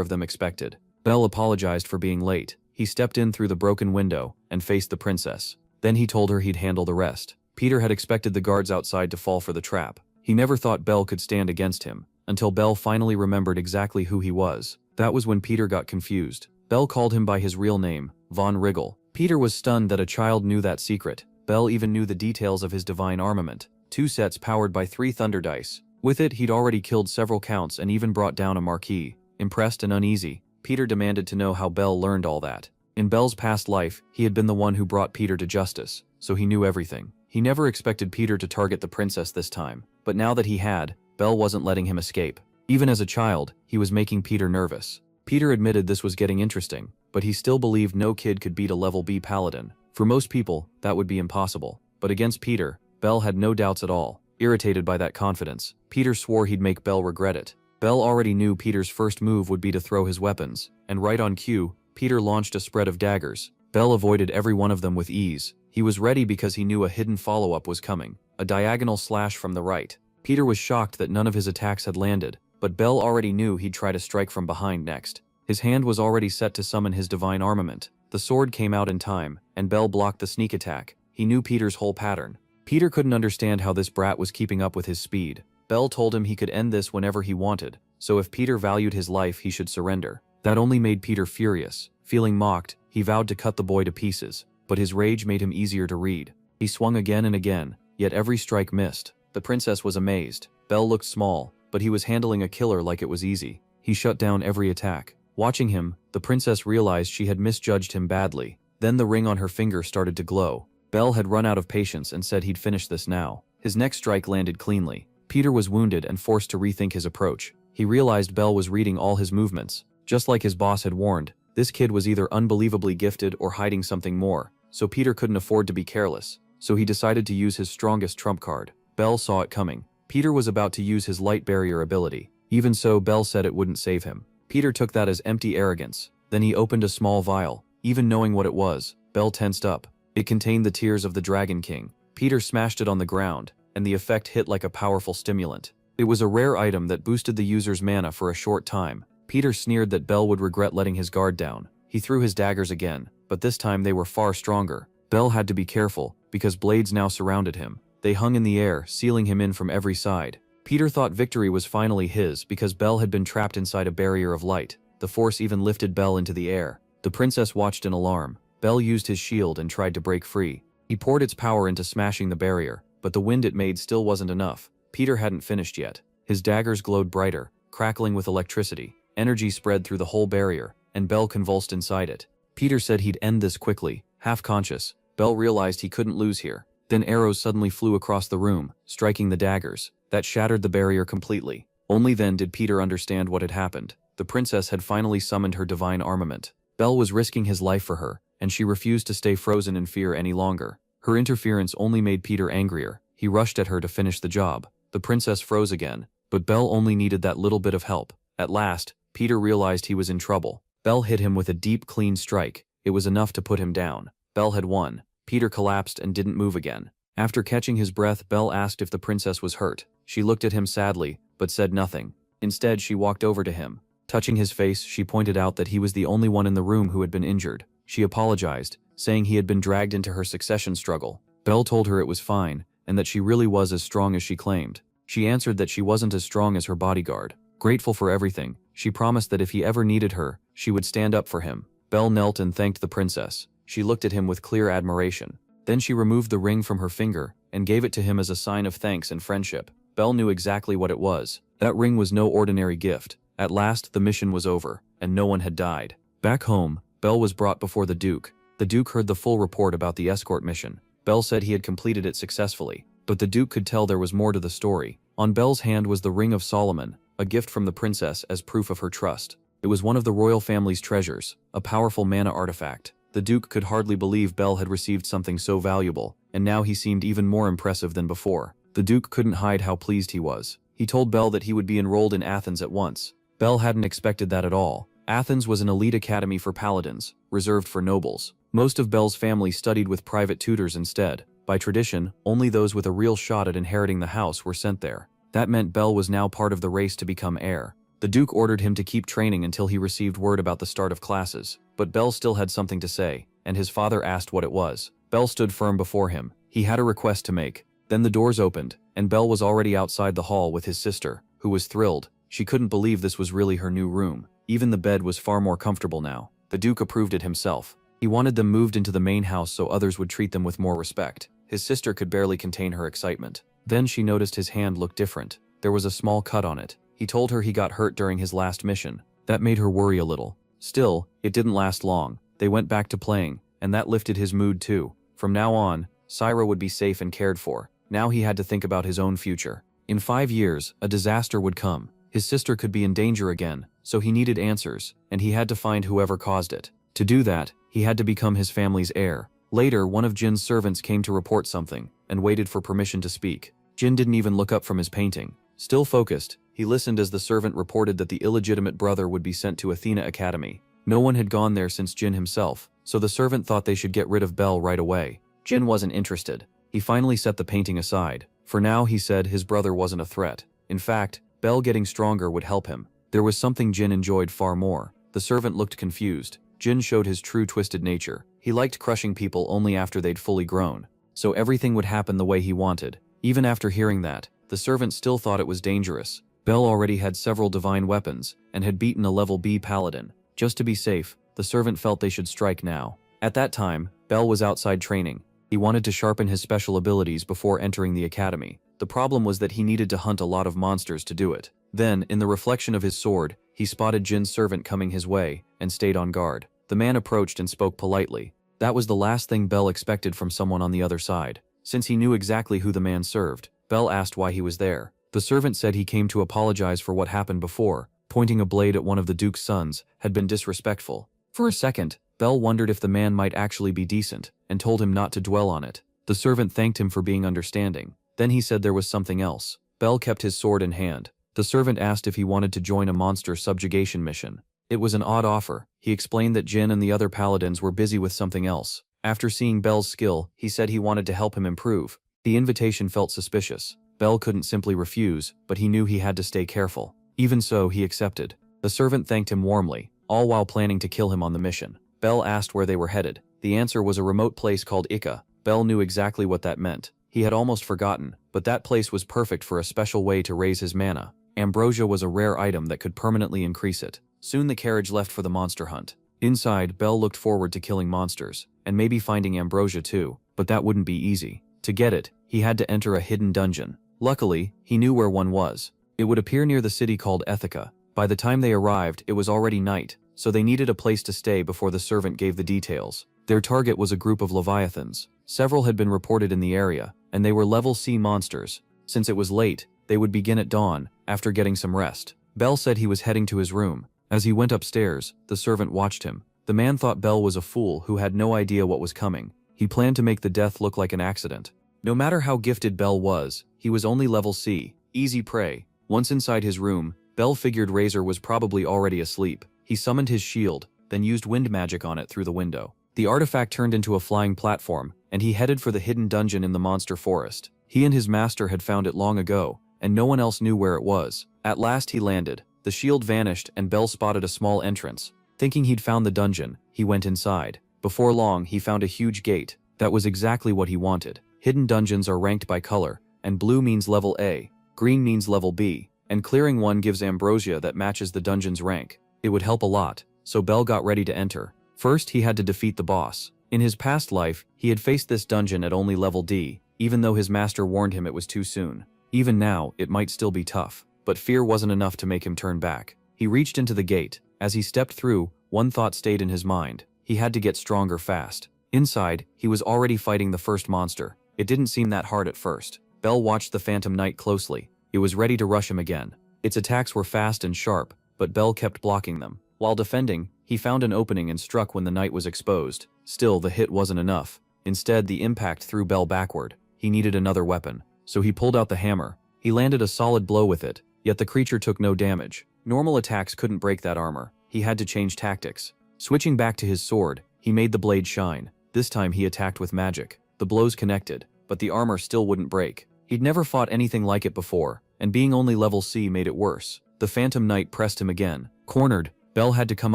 of them expected. Belle apologized for being late. He stepped in through the broken window and faced the princess. Then he told her he'd handle the rest. Peter had expected the guards outside to fall for the trap. He never thought Belle could stand against him, until Belle finally remembered exactly who he was. That was when Peter got confused. Belle called him by his real name, Von Wriggle. Peter was stunned that a child knew that secret. Belle even knew the details of his divine armament. 2 sets powered by 3 thunder dice. With it, he'd already killed several counts and even brought down a marquis. Impressed and uneasy, Peter demanded to know how Belle learned all that. In Belle's past life, he had been the one who brought Peter to justice, so he knew everything. He never expected Peter to target the princess this time, but now that he had, Belle wasn't letting him escape. Even as a child, he was making Peter nervous. Peter admitted this was getting interesting, but he still believed no kid could beat a level B paladin. For most people, that would be impossible. But against Peter, Belle had no doubts at all. Irritated by that confidence, Peter swore he'd make Belle regret it. Belle already knew Peter's first move would be to throw his weapons, and right on cue, Peter launched a spread of daggers. Belle avoided every one of them with ease. He was ready because he knew a hidden follow-up was coming, a diagonal slash from the right. Peter was shocked that none of his attacks had landed, but Belle already knew he'd try to strike from behind next. His hand was already set to summon his divine armament. The sword came out in time, and Belle blocked the sneak attack. He knew Peter's whole pattern. Peter couldn't understand how this brat was keeping up with his speed. Belle told him he could end this whenever he wanted, so if Peter valued his life he should surrender. That only made Peter furious. Feeling mocked, he vowed to cut the boy to pieces, but his rage made him easier to read. He swung again and again, yet every strike missed. The princess was amazed. Belle looked small, but he was handling a killer like it was easy. He shut down every attack. Watching him, the princess realized she had misjudged him badly. Then the ring on her finger started to glow. Belle had run out of patience and said he'd finish this now. His next strike landed cleanly. Peter was wounded and forced to rethink his approach. He realized Belle was reading all his movements. Just like his boss had warned, this kid was either unbelievably gifted or hiding something more, so Peter couldn't afford to be careless. So he decided to use his strongest trump card. Belle saw it coming. Peter was about to use his light barrier ability. Even so, Belle said it wouldn't save him. Peter took that as empty arrogance. Then he opened a small vial. Even knowing what it was, Belle tensed up. It contained the tears of the Dragon King. Peter smashed it on the ground, and the effect hit like a powerful stimulant. It was a rare item that boosted the user's mana for a short time. Peter sneered that Belle would regret letting his guard down. He threw his daggers again, but this time they were far stronger. Belle had to be careful, because blades now surrounded him. They hung in the air, sealing him in from every side. Peter thought victory was finally his because Belle had been trapped inside a barrier of light. The force even lifted Belle into the air. The princess watched in alarm. Belle used his shield and tried to break free. He poured its power into smashing the barrier, but the wind it made still wasn't enough. Peter hadn't finished yet. His daggers glowed brighter, crackling with electricity. Energy spread through the whole barrier, and Belle convulsed inside it. Peter said he'd end this quickly. Half conscious, Belle realized he couldn't lose here. Then arrows suddenly flew across the room, striking the daggers. That shattered the barrier completely. Only then did Peter understand what had happened. The princess had finally summoned her divine armament. Belle was risking his life for her, and she refused to stay frozen in fear any longer. Her interference only made Peter angrier. He rushed at her to finish the job. The princess froze again, but Belle only needed that little bit of help. At last, Peter realized he was in trouble. Belle hit him with a deep, clean strike. It was enough to put him down. Belle had won. Peter collapsed and didn't move again. After catching his breath, Belle asked if the princess was hurt. She looked at him sadly, but said nothing. Instead, she walked over to him. Touching his face, she pointed out that he was the only one in the room who had been injured. She apologized, saying he had been dragged into her succession struggle. Belle told her it was fine, and that she really was as strong as she claimed. She answered that she wasn't as strong as her bodyguard. Grateful for everything, she promised that if he ever needed her, she would stand up for him. Belle knelt and thanked the princess. She looked at him with clear admiration. Then she removed the ring from her finger and gave it to him as a sign of thanks and friendship. Belle knew exactly what it was. That ring was no ordinary gift. At last, the mission was over, and no one had died. Back home, Belle was brought before the Duke. The Duke heard the full report about the escort mission. Belle said he had completed it successfully, but the Duke could tell there was more to the story. On Belle's hand was the Ring of Solomon, a gift from the princess as proof of her trust. It was one of the royal family's treasures, a powerful mana artifact. The Duke could hardly believe Belle had received something so valuable, and now he seemed even more impressive than before. The Duke couldn't hide how pleased he was. He told Belle that he would be enrolled in Athens at once. Belle hadn't expected that at all. Athens was an elite academy for paladins, reserved for nobles. Most of Belle's family studied with private tutors instead. By tradition, only those with a real shot at inheriting the house were sent there. That meant Bell was now part of the race to become heir. The Duke ordered him to keep training until he received word about the start of classes, but Bell still had something to say, and his father asked what it was. Bell stood firm before him. He had a request to make. Then the doors opened, and Bell was already outside the hall with his sister, who was thrilled. She couldn't believe this was really her new room. Even the bed was far more comfortable now. The Duke approved it himself. He wanted them moved into the main house so others would treat them with more respect. His sister could barely contain her excitement. Then she noticed his hand looked different. There was a small cut on it. He told her he got hurt during his last mission. That made her worry a little. Still, it didn't last long. They went back to playing, and that lifted his mood too. From now on, Syra would be safe and cared for. Now he had to think about his own future. In 5 years, a disaster would come. His sister could be in danger again, so he needed answers, and he had to find whoever caused it. To do that, he had to become his family's heir. Later, one of Jin's servants came to report something, and waited for permission to speak. Jin didn't even look up from his painting. Still focused, he listened as the servant reported that the illegitimate brother would be sent to Athena Academy. No one had gone there since Jin himself, so the servant thought they should get rid of Bell right away. Jin wasn't interested. He finally set the painting aside. For now, he said, his brother wasn't a threat. In fact, Bell getting stronger would help him. There was something Jin enjoyed far more. The servant looked confused. Jin showed his true twisted nature. He liked crushing people only after they'd fully grown. So everything would happen the way he wanted. Even after hearing that, the servant still thought it was dangerous. Bell already had several divine weapons, and had beaten a level B paladin. Just to be safe, the servant felt they should strike now. At that time, Bell was outside training. He wanted to sharpen his special abilities before entering the academy. The problem was that he needed to hunt a lot of monsters to do it. Then, in the reflection of his sword, he spotted Jin's servant coming his way, and stayed on guard. The man approached and spoke politely. That was the last thing Bell expected from someone on the other side. Since he knew exactly who the man served, Bell asked why he was there. The servant said he came to apologize for what happened before. Pointing a blade at one of the Duke's sons had been disrespectful. For a second, Bell wondered if the man might actually be decent, and told him not to dwell on it. The servant thanked him for being understanding. Then he said there was something else. Bell kept his sword in hand. The servant asked if he wanted to join a monster subjugation mission. It was an odd offer. He explained that Jin and the other paladins were busy with something else. After seeing Bell's skill, he said he wanted to help him improve. The invitation felt suspicious. Bell couldn't simply refuse, but he knew he had to stay careful. Even so, he accepted. The servant thanked him warmly, all while planning to kill him on the mission. Bell asked where they were headed. The answer was a remote place called Ika. Bell knew exactly what that meant. He had almost forgotten, but that place was perfect for a special way to raise his mana. Ambrosia was a rare item that could permanently increase it. Soon the carriage left for the monster hunt. Inside, Bell looked forward to killing monsters, and maybe finding ambrosia too, but that wouldn't be easy. To get it, he had to enter a hidden dungeon. Luckily, he knew where one was. It would appear near the city called Ethica. By the time they arrived, it was already night, so they needed a place to stay before the servant gave the details. Their target was a group of leviathans. Several had been reported in the area, and they were level C monsters. Since it was late, they would begin at dawn, after getting some rest. Bell said he was heading to his room. As he went upstairs, the servant watched him. The man thought Bell was a fool who had no idea what was coming. He planned to make the death look like an accident. No matter how gifted Bell was, he was only level C, easy prey. Once inside his room, Bell figured Razor was probably already asleep. He summoned his shield, then used wind magic on it through the window. The artifact turned into a flying platform, and he headed for the hidden dungeon in the monster forest. He and his master had found it long ago, and no one else knew where it was. At last he landed. The shield vanished and Bell spotted a small entrance. Thinking he'd found the dungeon, he went inside. Before long, he found a huge gate. That was exactly what he wanted. Hidden dungeons are ranked by color, and blue means level A, green means level B, and clearing one gives ambrosia that matches the dungeon's rank. It would help a lot, so Bell got ready to enter. First, he had to defeat the boss. In his past life, he had faced this dungeon at only level D, even though his master warned him it was too soon. Even now, it might still be tough, but fear wasn't enough to make him turn back. He reached into the gate. As he stepped through, one thought stayed in his mind. He had to get stronger fast. Inside, he was already fighting the first monster. It didn't seem that hard at first. Bell watched the Phantom Knight closely. It was ready to rush him again. Its attacks were fast and sharp, but Bell kept blocking them. While defending, he found an opening and struck when the knight was exposed. Still, the hit wasn't enough. Instead, the impact threw Bell backward. He needed another weapon, so he pulled out the hammer. He landed a solid blow with it, yet the creature took no damage. Normal attacks couldn't break that armor. He had to change tactics. Switching back to his sword, he made the blade shine. This time he attacked with magic. The blows connected. but the armor still wouldn't break. He'd never fought anything like it before, and being only level C made it worse. The Phantom Knight pressed him again. Cornered, Bell had to come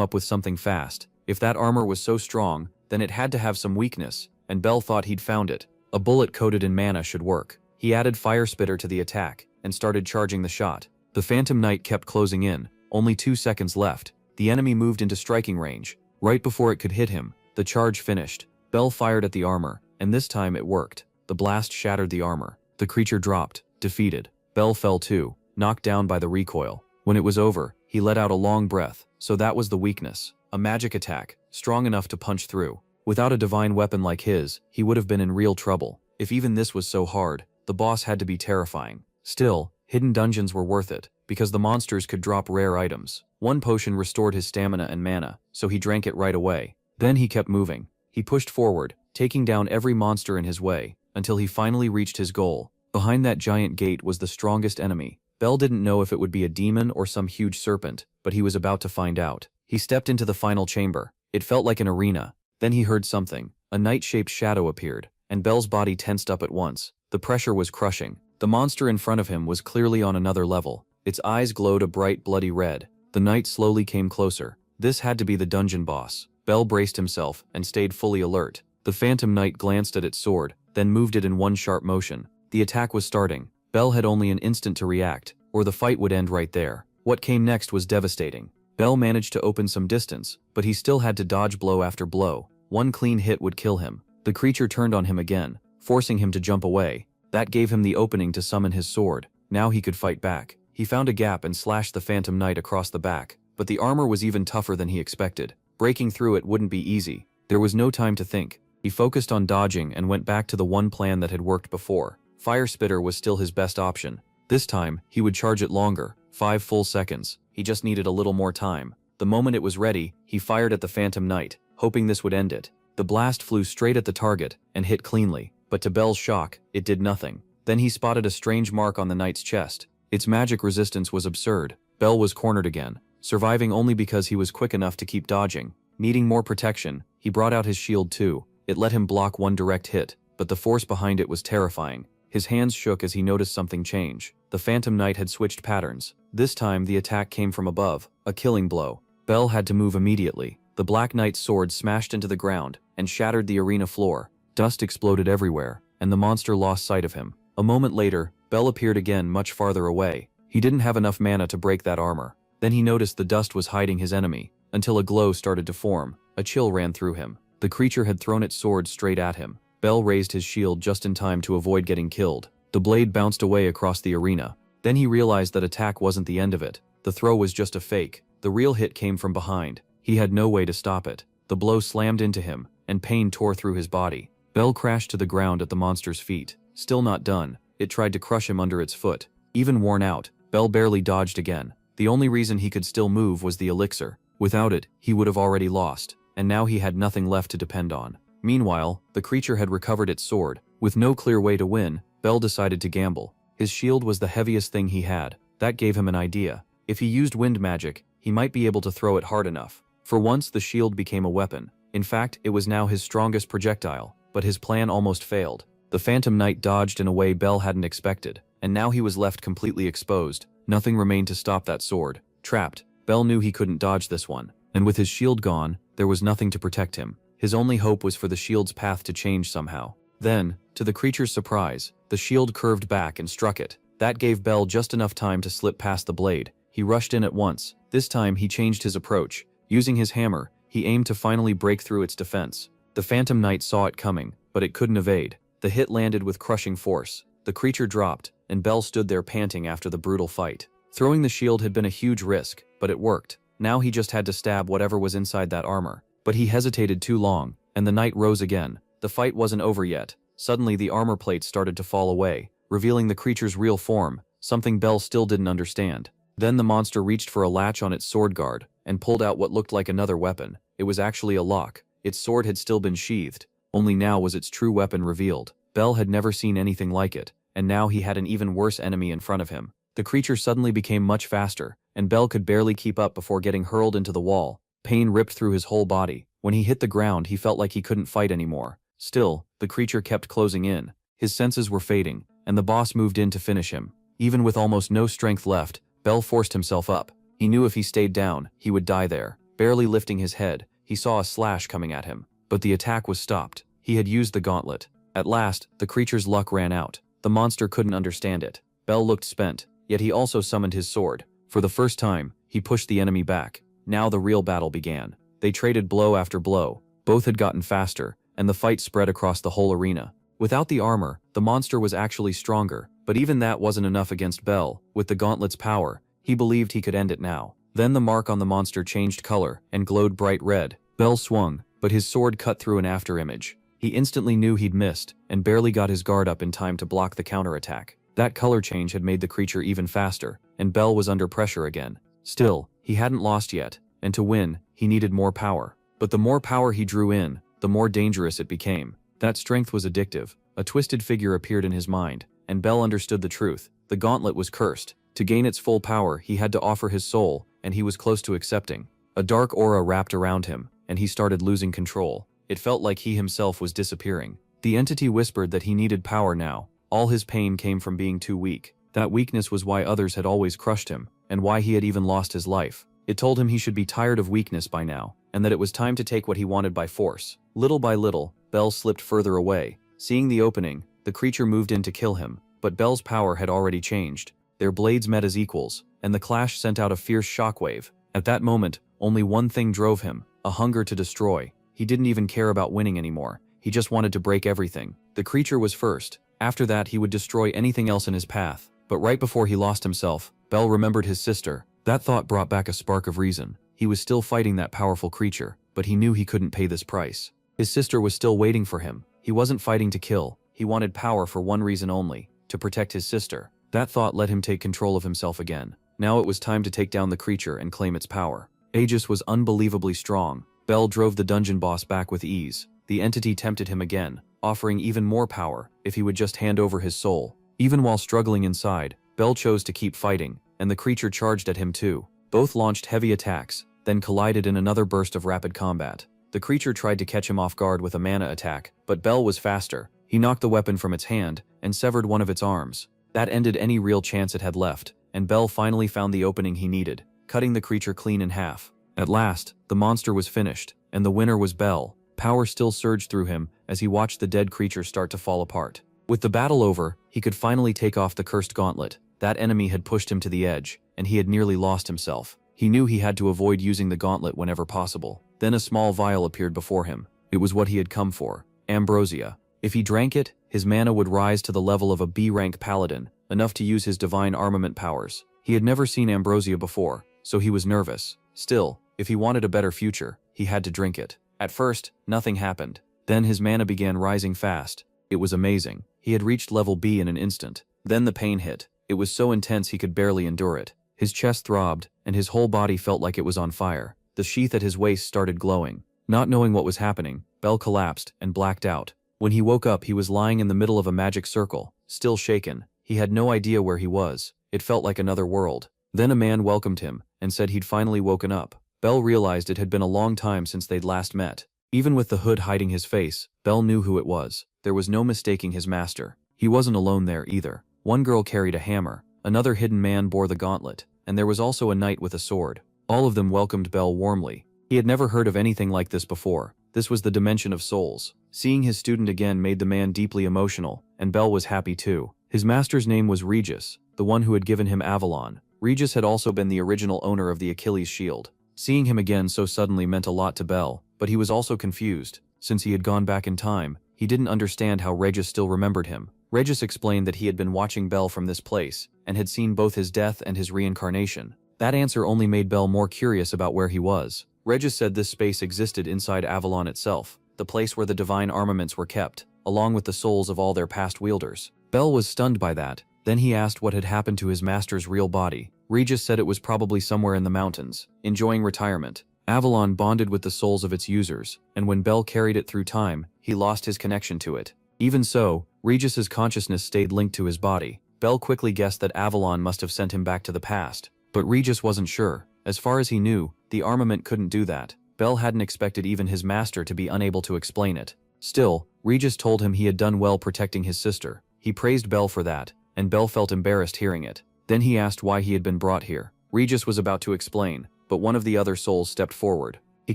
up with something fast. If that armor was so strong, then it had to have some weakness, and Bell thought he'd found it. A bullet coated in mana should work. He added Fire Spitter to the attack, and started charging the shot. The Phantom Knight kept closing in, only 2 seconds left. The enemy moved into striking range. Right before it could hit him, the charge finished. Bell fired at the armor, and this time it worked. The blast shattered the armor. The creature dropped, defeated. Bell fell too, knocked down by the recoil. When it was over, he let out a long breath. So that was the weakness. A magic attack, strong enough to punch through. Without a divine weapon like his, he would have been in real trouble. If even this was so hard, the boss had to be terrifying. Still, hidden dungeons were worth it, because the monsters could drop rare items. One potion restored his stamina and mana, so he drank it right away. Then he kept moving. He pushed forward, taking down every monster in his way, until he finally reached his goal. Behind that giant gate was the strongest enemy. Bell didn't know if it would be a demon or some huge serpent, but he was about to find out. He stepped into the final chamber. It felt like an arena. Then he heard something. A knight-shaped shadow appeared, and Bell's body tensed up at once. The pressure was crushing. The monster in front of him was clearly on another level. Its eyes glowed a bright bloody red. The knight slowly came closer. This had to be the dungeon boss. Bell braced himself and stayed fully alert. The Phantom Knight glanced at its sword, then moved it in one sharp motion. The attack was starting. Bell had only an instant to react, or the fight would end right there. What came next was devastating. Bell managed to open some distance, but he still had to dodge blow after blow. One clean hit would kill him. The creature turned on him again, forcing him to jump away. That gave him the opening to summon his sword. Now he could fight back. He found a gap and slashed the Phantom Knight across the back, but the armor was even tougher than he expected. Breaking through it wouldn't be easy. There was no time to think. He focused on dodging and went back to the one plan that had worked before. Fire Spitter was still his best option. This time, he would charge it longer, 5 full seconds. He just needed a little more time. The moment it was ready, he fired at the Phantom Knight, hoping this would end it. The blast flew straight at the target and hit cleanly, but to Bell's shock, it did nothing. Then he spotted a strange mark on the knight's chest. Its magic resistance was absurd. Bell was cornered again, surviving only because he was quick enough to keep dodging. Needing more protection, he brought out his shield too. It let him block one direct hit, but the force behind it was terrifying. His hands shook as he noticed something change. The Phantom Knight had switched patterns. This time the attack came from above, a killing blow. Bell had to move immediately. The Black Knight's sword smashed into the ground and shattered the arena floor. Dust exploded everywhere, and the monster lost sight of him. A moment later, Bell appeared again much farther away. He didn't have enough mana to break that armor. Then he noticed the dust was hiding his enemy, until a glow started to form. A chill ran through him. The creature had thrown its sword straight at him. Bell raised his shield just in time to avoid getting killed. The blade bounced away across the arena. Then he realized that attack wasn't the end of it. The throw was just a fake. The real hit came from behind. He had no way to stop it. The blow slammed into him, and pain tore through his body. Bell crashed to the ground at the monster's feet. Still not done, it tried to crush him under its foot. Even worn out, Bell barely dodged again. The only reason he could still move was the elixir. Without it, he would have already lost, and now he had nothing left to depend on. Meanwhile, the creature had recovered its sword. With no clear way to win, Bell decided to gamble. His shield was the heaviest thing he had. That gave him an idea. If he used wind magic, he might be able to throw it hard enough. For once, the shield became a weapon. In fact, it was now his strongest projectile, but his plan almost failed. The Phantom Knight dodged in a way Bell hadn't expected, and now he was left completely exposed. Nothing remained to stop that sword. Trapped, Bell knew he couldn't dodge this one, and with his shield gone, there was nothing to protect him. His only hope was for the shield's path to change somehow. Then, to the creature's surprise, the shield curved back and struck it. That gave Bell just enough time to slip past the blade. He rushed in at once. This time he changed his approach. Using his hammer, he aimed to finally break through its defense. The Phantom Knight saw it coming, but it couldn't evade. The hit landed with crushing force. The creature dropped, and Bell stood there panting after the brutal fight. Throwing the shield had been a huge risk, but it worked. Now he just had to stab whatever was inside that armor. But he hesitated too long, and the knight rose again. The fight wasn't over yet. Suddenly the armor plates started to fall away, revealing the creature's real form, something Bell still didn't understand. Then the monster reached for a latch on its sword guard, and pulled out what looked like another weapon. It was actually a lock. Its sword had still been sheathed, only now was its true weapon revealed. Bell had never seen anything like it, and now he had an even worse enemy in front of him. The creature suddenly became much faster, and Bell could barely keep up before getting hurled into the wall. Pain ripped through his whole body. When he hit the ground, he felt like he couldn't fight anymore. Still, the creature kept closing in. His senses were fading, and the boss moved in to finish him. Even with almost no strength left, Bell forced himself up. He knew if he stayed down, he would die there. Barely lifting his head, he saw a slash coming at him. But the attack was stopped. He had used the gauntlet. At last, the creature's luck ran out. The monster couldn't understand it. Bell looked spent, yet he also summoned his sword. For the first time, he pushed the enemy back. Now the real battle began. They traded blow after blow. Both had gotten faster, and the fight spread across the whole arena. Without the armor, the monster was actually stronger, but even that wasn't enough against Bell. With the gauntlet's power, he believed he could end it now. Then the mark on the monster changed color and glowed bright red. Bell swung, but his sword cut through an afterimage. He instantly knew he'd missed, and barely got his guard up in time to block the counterattack. That color change had made the creature even faster, and Bell was under pressure again. Still, he hadn't lost yet, and to win, he needed more power. But the more power he drew in, the more dangerous it became. That strength was addictive. A twisted figure appeared in his mind, and Bell understood the truth. The gauntlet was cursed. To gain its full power, he had to offer his soul, and he was close to accepting. A dark aura wrapped around him, and he started losing control. It felt like he himself was disappearing. The entity whispered that he needed power now. All his pain came from being too weak. That weakness was why others had always crushed him, and why he had even lost his life. It told him he should be tired of weakness by now, and that it was time to take what he wanted by force. Little by little, Bell slipped further away. Seeing the opening, the creature moved in to kill him, but Bell's power had already changed. Their blades met as equals, and the clash sent out a fierce shockwave. At that moment, only one thing drove him: a hunger to destroy. He didn't even care about winning anymore. He just wanted to break everything. The creature was first. After that, he would destroy anything else in his path. But right before he lost himself, Bell remembered his sister. That thought brought back a spark of reason. He was still fighting that powerful creature, but he knew he couldn't pay this price. His sister was still waiting for him. He wasn't fighting to kill. He wanted power for one reason only: to protect his sister. That thought let him take control of himself again. Now it was time to take down the creature and claim its power. Aegis was unbelievably strong. Bell drove the dungeon boss back with ease. The entity tempted him again, offering even more power if he would just hand over his soul. Even while struggling inside, Bell chose to keep fighting, and the creature charged at him too. Both launched heavy attacks, then collided in another burst of rapid combat. The creature tried to catch him off guard with a mana attack, but Bell was faster. He knocked the weapon from its hand and severed one of its arms. That ended any real chance it had left, and Bell finally found the opening he needed, cutting the creature clean in half. At last, the monster was finished, and the winner was Bell. Power still surged through him as he watched the dead creature start to fall apart. With the battle over, he could finally take off the cursed gauntlet. That enemy had pushed him to the edge, and he had nearly lost himself. He knew he had to avoid using the gauntlet whenever possible. Then a small vial appeared before him. It was what he had come for: ambrosia. If he drank it, his mana would rise to the level of a B-rank paladin, enough to use his divine armament powers. He had never seen ambrosia before, so he was nervous. Still, if he wanted a better future, he had to drink it. At first, nothing happened. Then his mana began rising fast. It was amazing. He had reached level B in an instant. Then the pain hit. It was so intense he could barely endure it. His chest throbbed, and his whole body felt like it was on fire. The sheath at his waist started glowing. Not knowing what was happening, Bell collapsed and blacked out. When he woke up, he was lying in the middle of a magic circle, still shaken. He had no idea where he was. It felt like another world. Then a man welcomed him and said he'd finally woken up. Bell realized it had been a long time since they'd last met. Even with the hood hiding his face, Bell knew who it was. There was no mistaking his master. He wasn't alone there either. One girl carried a hammer, another hidden man bore the gauntlet, and there was also a knight with a sword. All of them welcomed Bell warmly. He had never heard of anything like this before. This was the dimension of souls. Seeing his student again made the man deeply emotional, and Bell was happy too. His master's name was Regis, the one who had given him Avalon. Regis had also been the original owner of the Achilles shield. Seeing him again so suddenly meant a lot to Bell, but he was also confused. Since he had gone back in time, he didn't understand how Regis still remembered him. Regis explained that he had been watching Bell from this place, and had seen both his death and his reincarnation. That answer only made Bell more curious about where he was. Regis said this space existed inside Avalon itself, the place where the divine armaments were kept, along with the souls of all their past wielders. Bell was stunned by that. Then he asked what had happened to his master's real body. Regis said it was probably somewhere in the mountains, enjoying retirement. Avalon bonded with the souls of its users, and when Bell carried it through time, he lost his connection to it. Even so, Regis's consciousness stayed linked to his body. Bell quickly guessed that Avalon must have sent him back to the past, but Regis wasn't sure. As far as he knew, the armament couldn't do that. Bell hadn't expected even his master to be unable to explain it. Still, Regis told him he had done well protecting his sister. He praised Belle for that, and Belle felt embarrassed hearing it. Then he asked why he had been brought here. Regis was about to explain, but one of the other souls stepped forward. He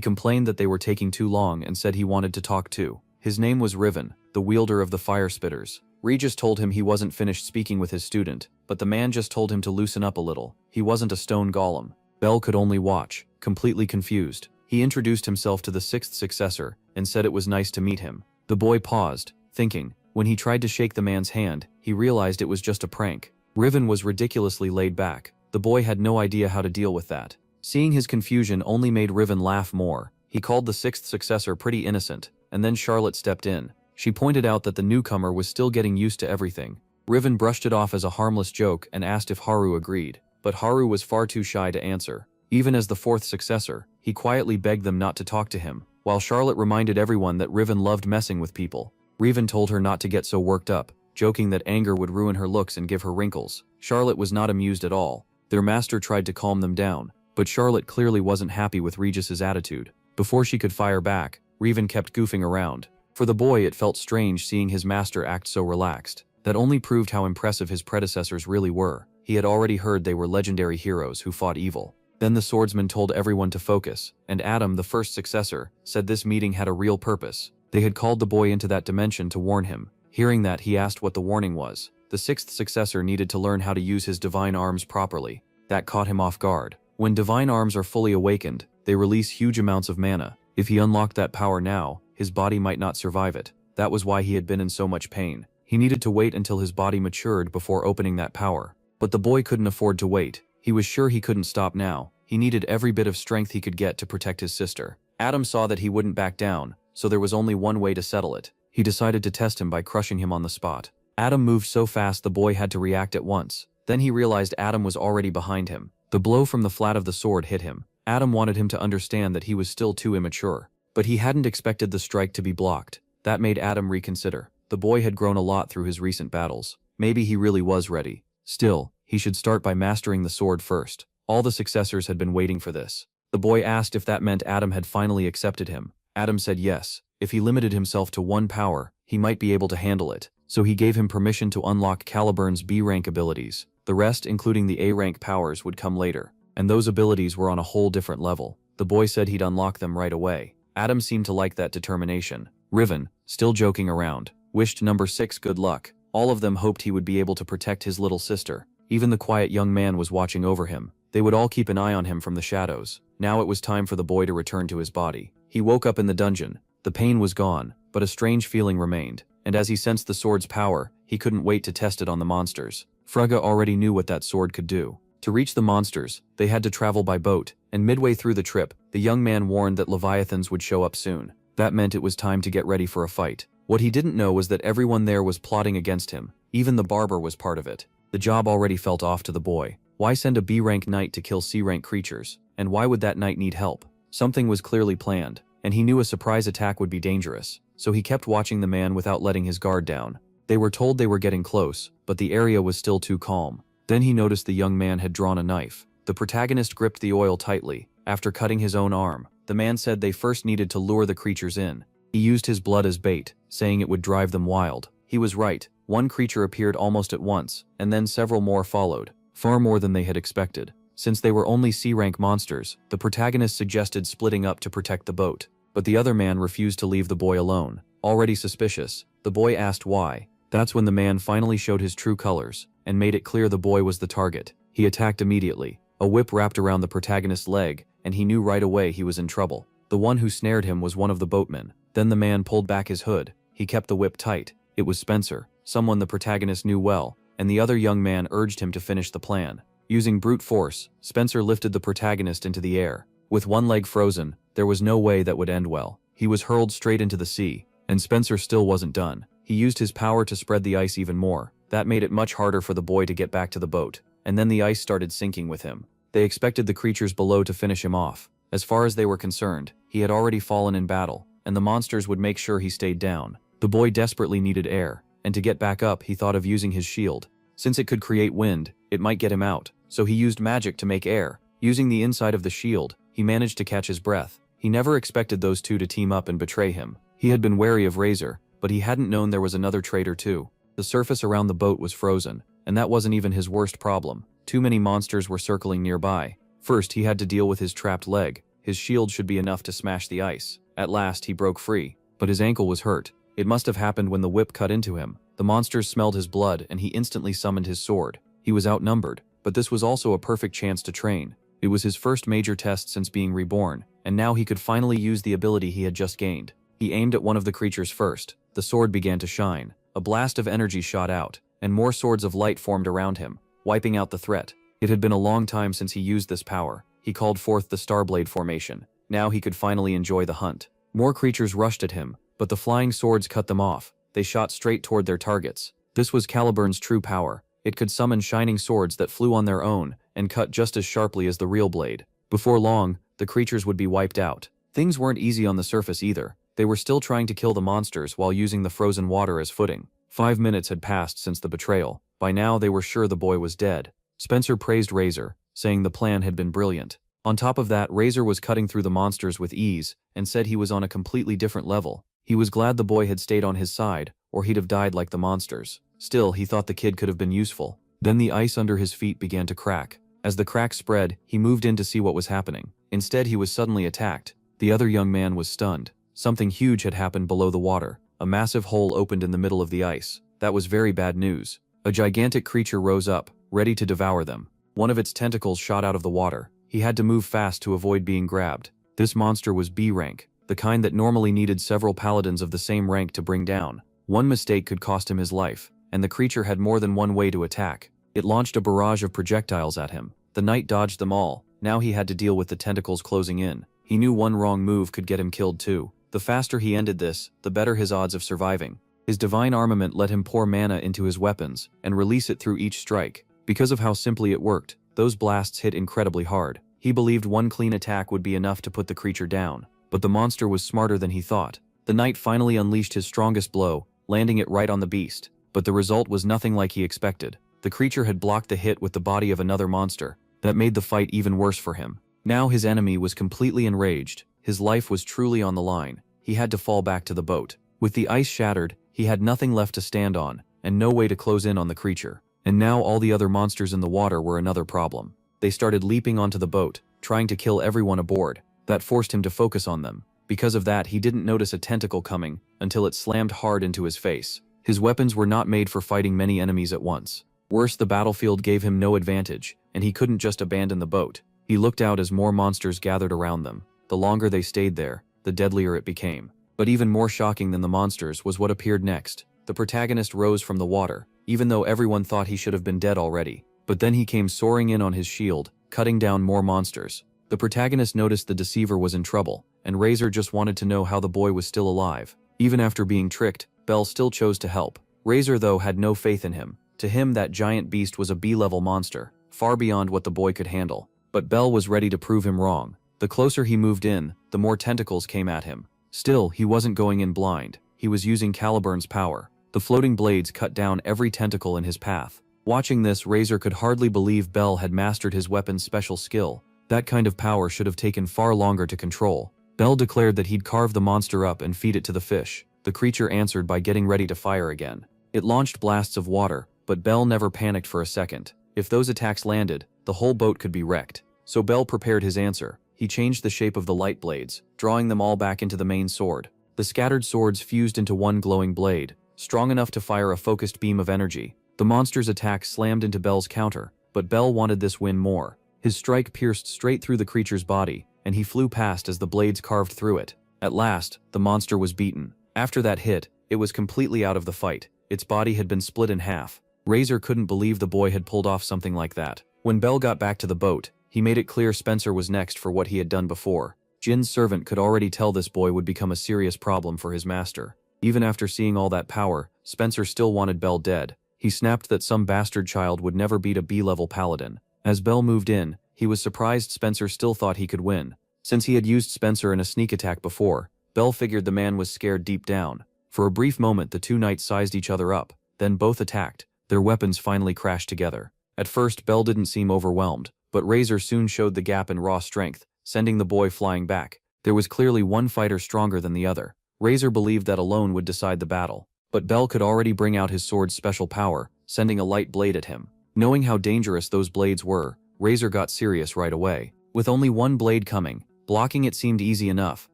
complained that they were taking too long and said he wanted to talk too. His name was Riven, the wielder of the fire spitters. Regis told him he wasn't finished speaking with his student, but the man just told him to loosen up a little. He wasn't a stone golem. Belle could only watch, completely confused. He introduced himself to the sixth successor and said it was nice to meet him. The boy paused, thinking. When he tried to shake the man's hand, he realized it was just a prank. Riven was ridiculously laid back. The boy had no idea how to deal with that. Seeing his confusion only made Riven laugh more. He called the sixth successor pretty innocent, and then Charlotte stepped in. She pointed out that the newcomer was still getting used to everything. Riven brushed it off as a harmless joke and asked if Haru agreed, but Haru was far too shy to answer. Even as the fourth successor, he quietly begged them not to talk to him, while Charlotte reminded everyone that Riven loved messing with people. Riven told her not to get so worked up, joking that anger would ruin her looks and give her wrinkles. Charlotte was not amused at all. Their master tried to calm them down, but Charlotte clearly wasn't happy with Regis's attitude. Before she could fire back, Riven kept goofing around. For the boy, it felt strange seeing his master act so relaxed. That only proved how impressive his predecessors really were. He had already heard they were legendary heroes who fought evil. Then the swordsman told everyone to focus, and Adam, the first successor, said this meeting had a real purpose. They had called the boy into that dimension to warn him. Hearing that, he asked what the warning was. The sixth successor needed to learn how to use his divine arms properly. That caught him off guard. When divine arms are fully awakened, they release huge amounts of mana. If he unlocked that power now, his body might not survive it. That was why he had been in so much pain. He needed to wait until his body matured before opening that power. But the boy couldn't afford to wait. He was sure he couldn't stop now. He needed every bit of strength he could get to protect his sister. Adam saw that he wouldn't back down, so there was only one way to settle it. He decided to test him by crushing him on the spot. Adam moved so fast the boy had to react at once. Then he realized Adam was already behind him. The blow from the flat of the sword hit him. Adam wanted him to understand that he was still too immature. But he hadn't expected the strike to be blocked. That made Adam reconsider. The boy had grown a lot through his recent battles. Maybe he really was ready. Still, he should start by mastering the sword first. All the successors had been waiting for this. The boy asked if that meant Adam had finally accepted him. Adam said yes. If he limited himself to one power, he might be able to handle it. So he gave him permission to unlock Caliburn's B-rank abilities. The rest, including the A-rank powers, would come later. And those abilities were on a whole different level. The boy said he'd unlock them right away. Adam seemed to like that determination. Riven, still joking around, wished number 6 good luck. All of them hoped he would be able to protect his little sister. Even the quiet young man was watching over him. They would all keep an eye on him from the shadows. Now it was time for the boy to return to his body. He woke up in the dungeon. The pain was gone, but a strange feeling remained. And as he sensed the sword's power, he couldn't wait to test it on the monsters. Frugga already knew what that sword could do. To reach the monsters, they had to travel by boat, and midway through the trip, the young man warned that leviathans would show up soon. That meant it was time to get ready for a fight. What he didn't know was that everyone there was plotting against him. Even the barber was part of it. The job already felt off to the boy. Why send a B-rank knight to kill C-rank creatures? And why would that knight need help? Something was clearly planned, and he knew a surprise attack would be dangerous, so he kept watching the man without letting his guard down. They were told they were getting close, but the area was still too calm. Then he noticed the young man had drawn a knife. The protagonist gripped the oil tightly. After cutting his own arm, the man said they first needed to lure the creatures in. He used his blood as bait, saying it would drive them wild. He was right. One creature appeared almost at once, and then several more followed. Far more than they had expected. Since they were only C-rank monsters, the protagonist suggested splitting up to protect the boat. But the other man refused to leave the boy alone. Already suspicious, the boy asked why. That's when the man finally showed his true colors, and made it clear the boy was the target. He attacked immediately. A whip wrapped around the protagonist's leg, and he knew right away he was in trouble. The one who snared him was one of the boatmen. Then the man pulled back his hood. He kept the whip tight. It was Spencer, someone the protagonist knew well, and the other young man urged him to finish the plan. Using brute force, Spencer lifted the protagonist into the air. With one leg frozen, there was no way that would end well. He was hurled straight into the sea, and Spencer still wasn't done. He used his power to spread the ice even more. That made it much harder for the boy to get back to the boat, and then the ice started sinking with him. They expected the creatures below to finish him off. As far as they were concerned, he had already fallen in battle, and the monsters would make sure he stayed down. The boy desperately needed air, and to get back up he thought of using his shield. Since it could create wind, it might get him out, so he used magic to make air. Using the inside of the shield, he managed to catch his breath. He never expected those two to team up and betray him. He had been wary of Razor, but he hadn't known there was another traitor too. The surface around the boat was frozen, and that wasn't even his worst problem. Too many monsters were circling nearby. First, he had to deal with his trapped leg. His shield should be enough to smash the ice. At last, he broke free, but his ankle was hurt. It must have happened when the whip cut into him. The monsters smelled his blood, and he instantly summoned his sword. He was outnumbered, but this was also a perfect chance to train. It was his first major test since being reborn, and now he could finally use the ability he had just gained. He aimed at one of the creatures first. The sword began to shine. A blast of energy shot out, and more swords of light formed around him, wiping out the threat. It had been a long time since he used this power. He called forth the Starblade formation. Now he could finally enjoy the hunt. More creatures rushed at him, but the flying swords cut them off. They shot straight toward their targets. This was Caliburn's true power. It could summon shining swords that flew on their own and cut just as sharply as the real blade. Before long, the creatures would be wiped out. Things weren't easy on the surface either. They were still trying to kill the monsters while using the frozen water as footing. 5 minutes had passed since the betrayal. By now they were sure the boy was dead. Spencer praised Razor, saying the plan had been brilliant. On top of that, Razor was cutting through the monsters with ease and said he was on a completely different level. He was glad the boy had stayed on his side, or he'd have died like the monsters. Still, he thought the kid could have been useful. Then the ice under his feet began to crack. As the crack spread, he moved in to see what was happening. Instead, he was suddenly attacked. The other young man was stunned. Something huge had happened below the water. A massive hole opened in the middle of the ice. That was very bad news. A gigantic creature rose up, ready to devour them. One of its tentacles shot out of the water. He had to move fast to avoid being grabbed. This monster was B rank, the kind that normally needed several paladins of the same rank to bring down. One mistake could cost him his life, and the creature had more than one way to attack. It launched a barrage of projectiles at him. The knight dodged them all. Now he had to deal with the tentacles closing in. He knew one wrong move could get him killed too. The faster he ended this, the better his odds of surviving. His divine armament let him pour mana into his weapons and release it through each strike. Because of how simply it worked, those blasts hit incredibly hard. He believed one clean attack would be enough to put the creature down, but the monster was smarter than he thought. The knight finally unleashed his strongest blow, landing it right on the beast. But the result was nothing like he expected. The creature had blocked the hit with the body of another monster. That made the fight even worse for him. Now his enemy was completely enraged. His life was truly on the line. He had to fall back to the boat. With the ice shattered, he had nothing left to stand on, and no way to close in on the creature. And now all the other monsters in the water were another problem. They started leaping onto the boat, trying to kill everyone aboard. That forced him to focus on them. Because of that, he didn't notice a tentacle coming until it slammed hard into his face. His weapons were not made for fighting many enemies at once. Worse, the battlefield gave him no advantage, and he couldn't just abandon the boat. He looked out as more monsters gathered around them. The longer they stayed there, the deadlier it became. But even more shocking than the monsters was what appeared next. The protagonist rose from the water, even though everyone thought he should have been dead already. But then he came soaring in on his shield, cutting down more monsters. The protagonist noticed the deceiver was in trouble, and Razor just wanted to know how the boy was still alive. Even after being tricked, Bell still chose to help. Razor, though, had no faith in him. To him, that giant beast was a B-level monster, far beyond what the boy could handle. But Bell was ready to prove him wrong. The closer he moved in, the more tentacles came at him. Still, he wasn't going in blind. He was using Caliburn's power. The floating blades cut down every tentacle in his path. Watching this, Razor could hardly believe Bell had mastered his weapon's special skill. That kind of power should have taken far longer to control. Bell declared that he'd carve the monster up and feed it to the fish. The creature answered by getting ready to fire again. It launched blasts of water, but Bell never panicked for a second. If those attacks landed, the whole boat could be wrecked. So Bell prepared his answer. He changed the shape of the light blades, drawing them all back into the main sword. The scattered swords fused into one glowing blade, strong enough to fire a focused beam of energy. The monster's attack slammed into Bell's counter, but Bell wanted this win more. His strike pierced straight through the creature's body, and he flew past as the blades carved through it. At last, the monster was beaten. After that hit, it was completely out of the fight. Its body had been split in half. Razor couldn't believe the boy had pulled off something like that. When Bell got back to the boat, he made it clear Spencer was next for what he had done before. Jin's servant could already tell this boy would become a serious problem for his master. Even after seeing all that power, Spencer still wanted Bell dead. He snapped that some bastard child would never beat a B-level paladin. As Bell moved in, he was surprised Spencer still thought he could win. Since he had used Spencer in a sneak attack before, Bell figured the man was scared deep down. For a brief moment, the two knights sized each other up, then both attacked. Their weapons finally crashed together. At first, Bell didn't seem overwhelmed, but Razor soon showed the gap in raw strength, sending the boy flying back. There was clearly one fighter stronger than the other. Razor believed that alone would decide the battle. But Bell could already bring out his sword's special power, sending a light blade at him. Knowing how dangerous those blades were, Razor got serious right away. With only one blade coming, blocking it seemed easy enough,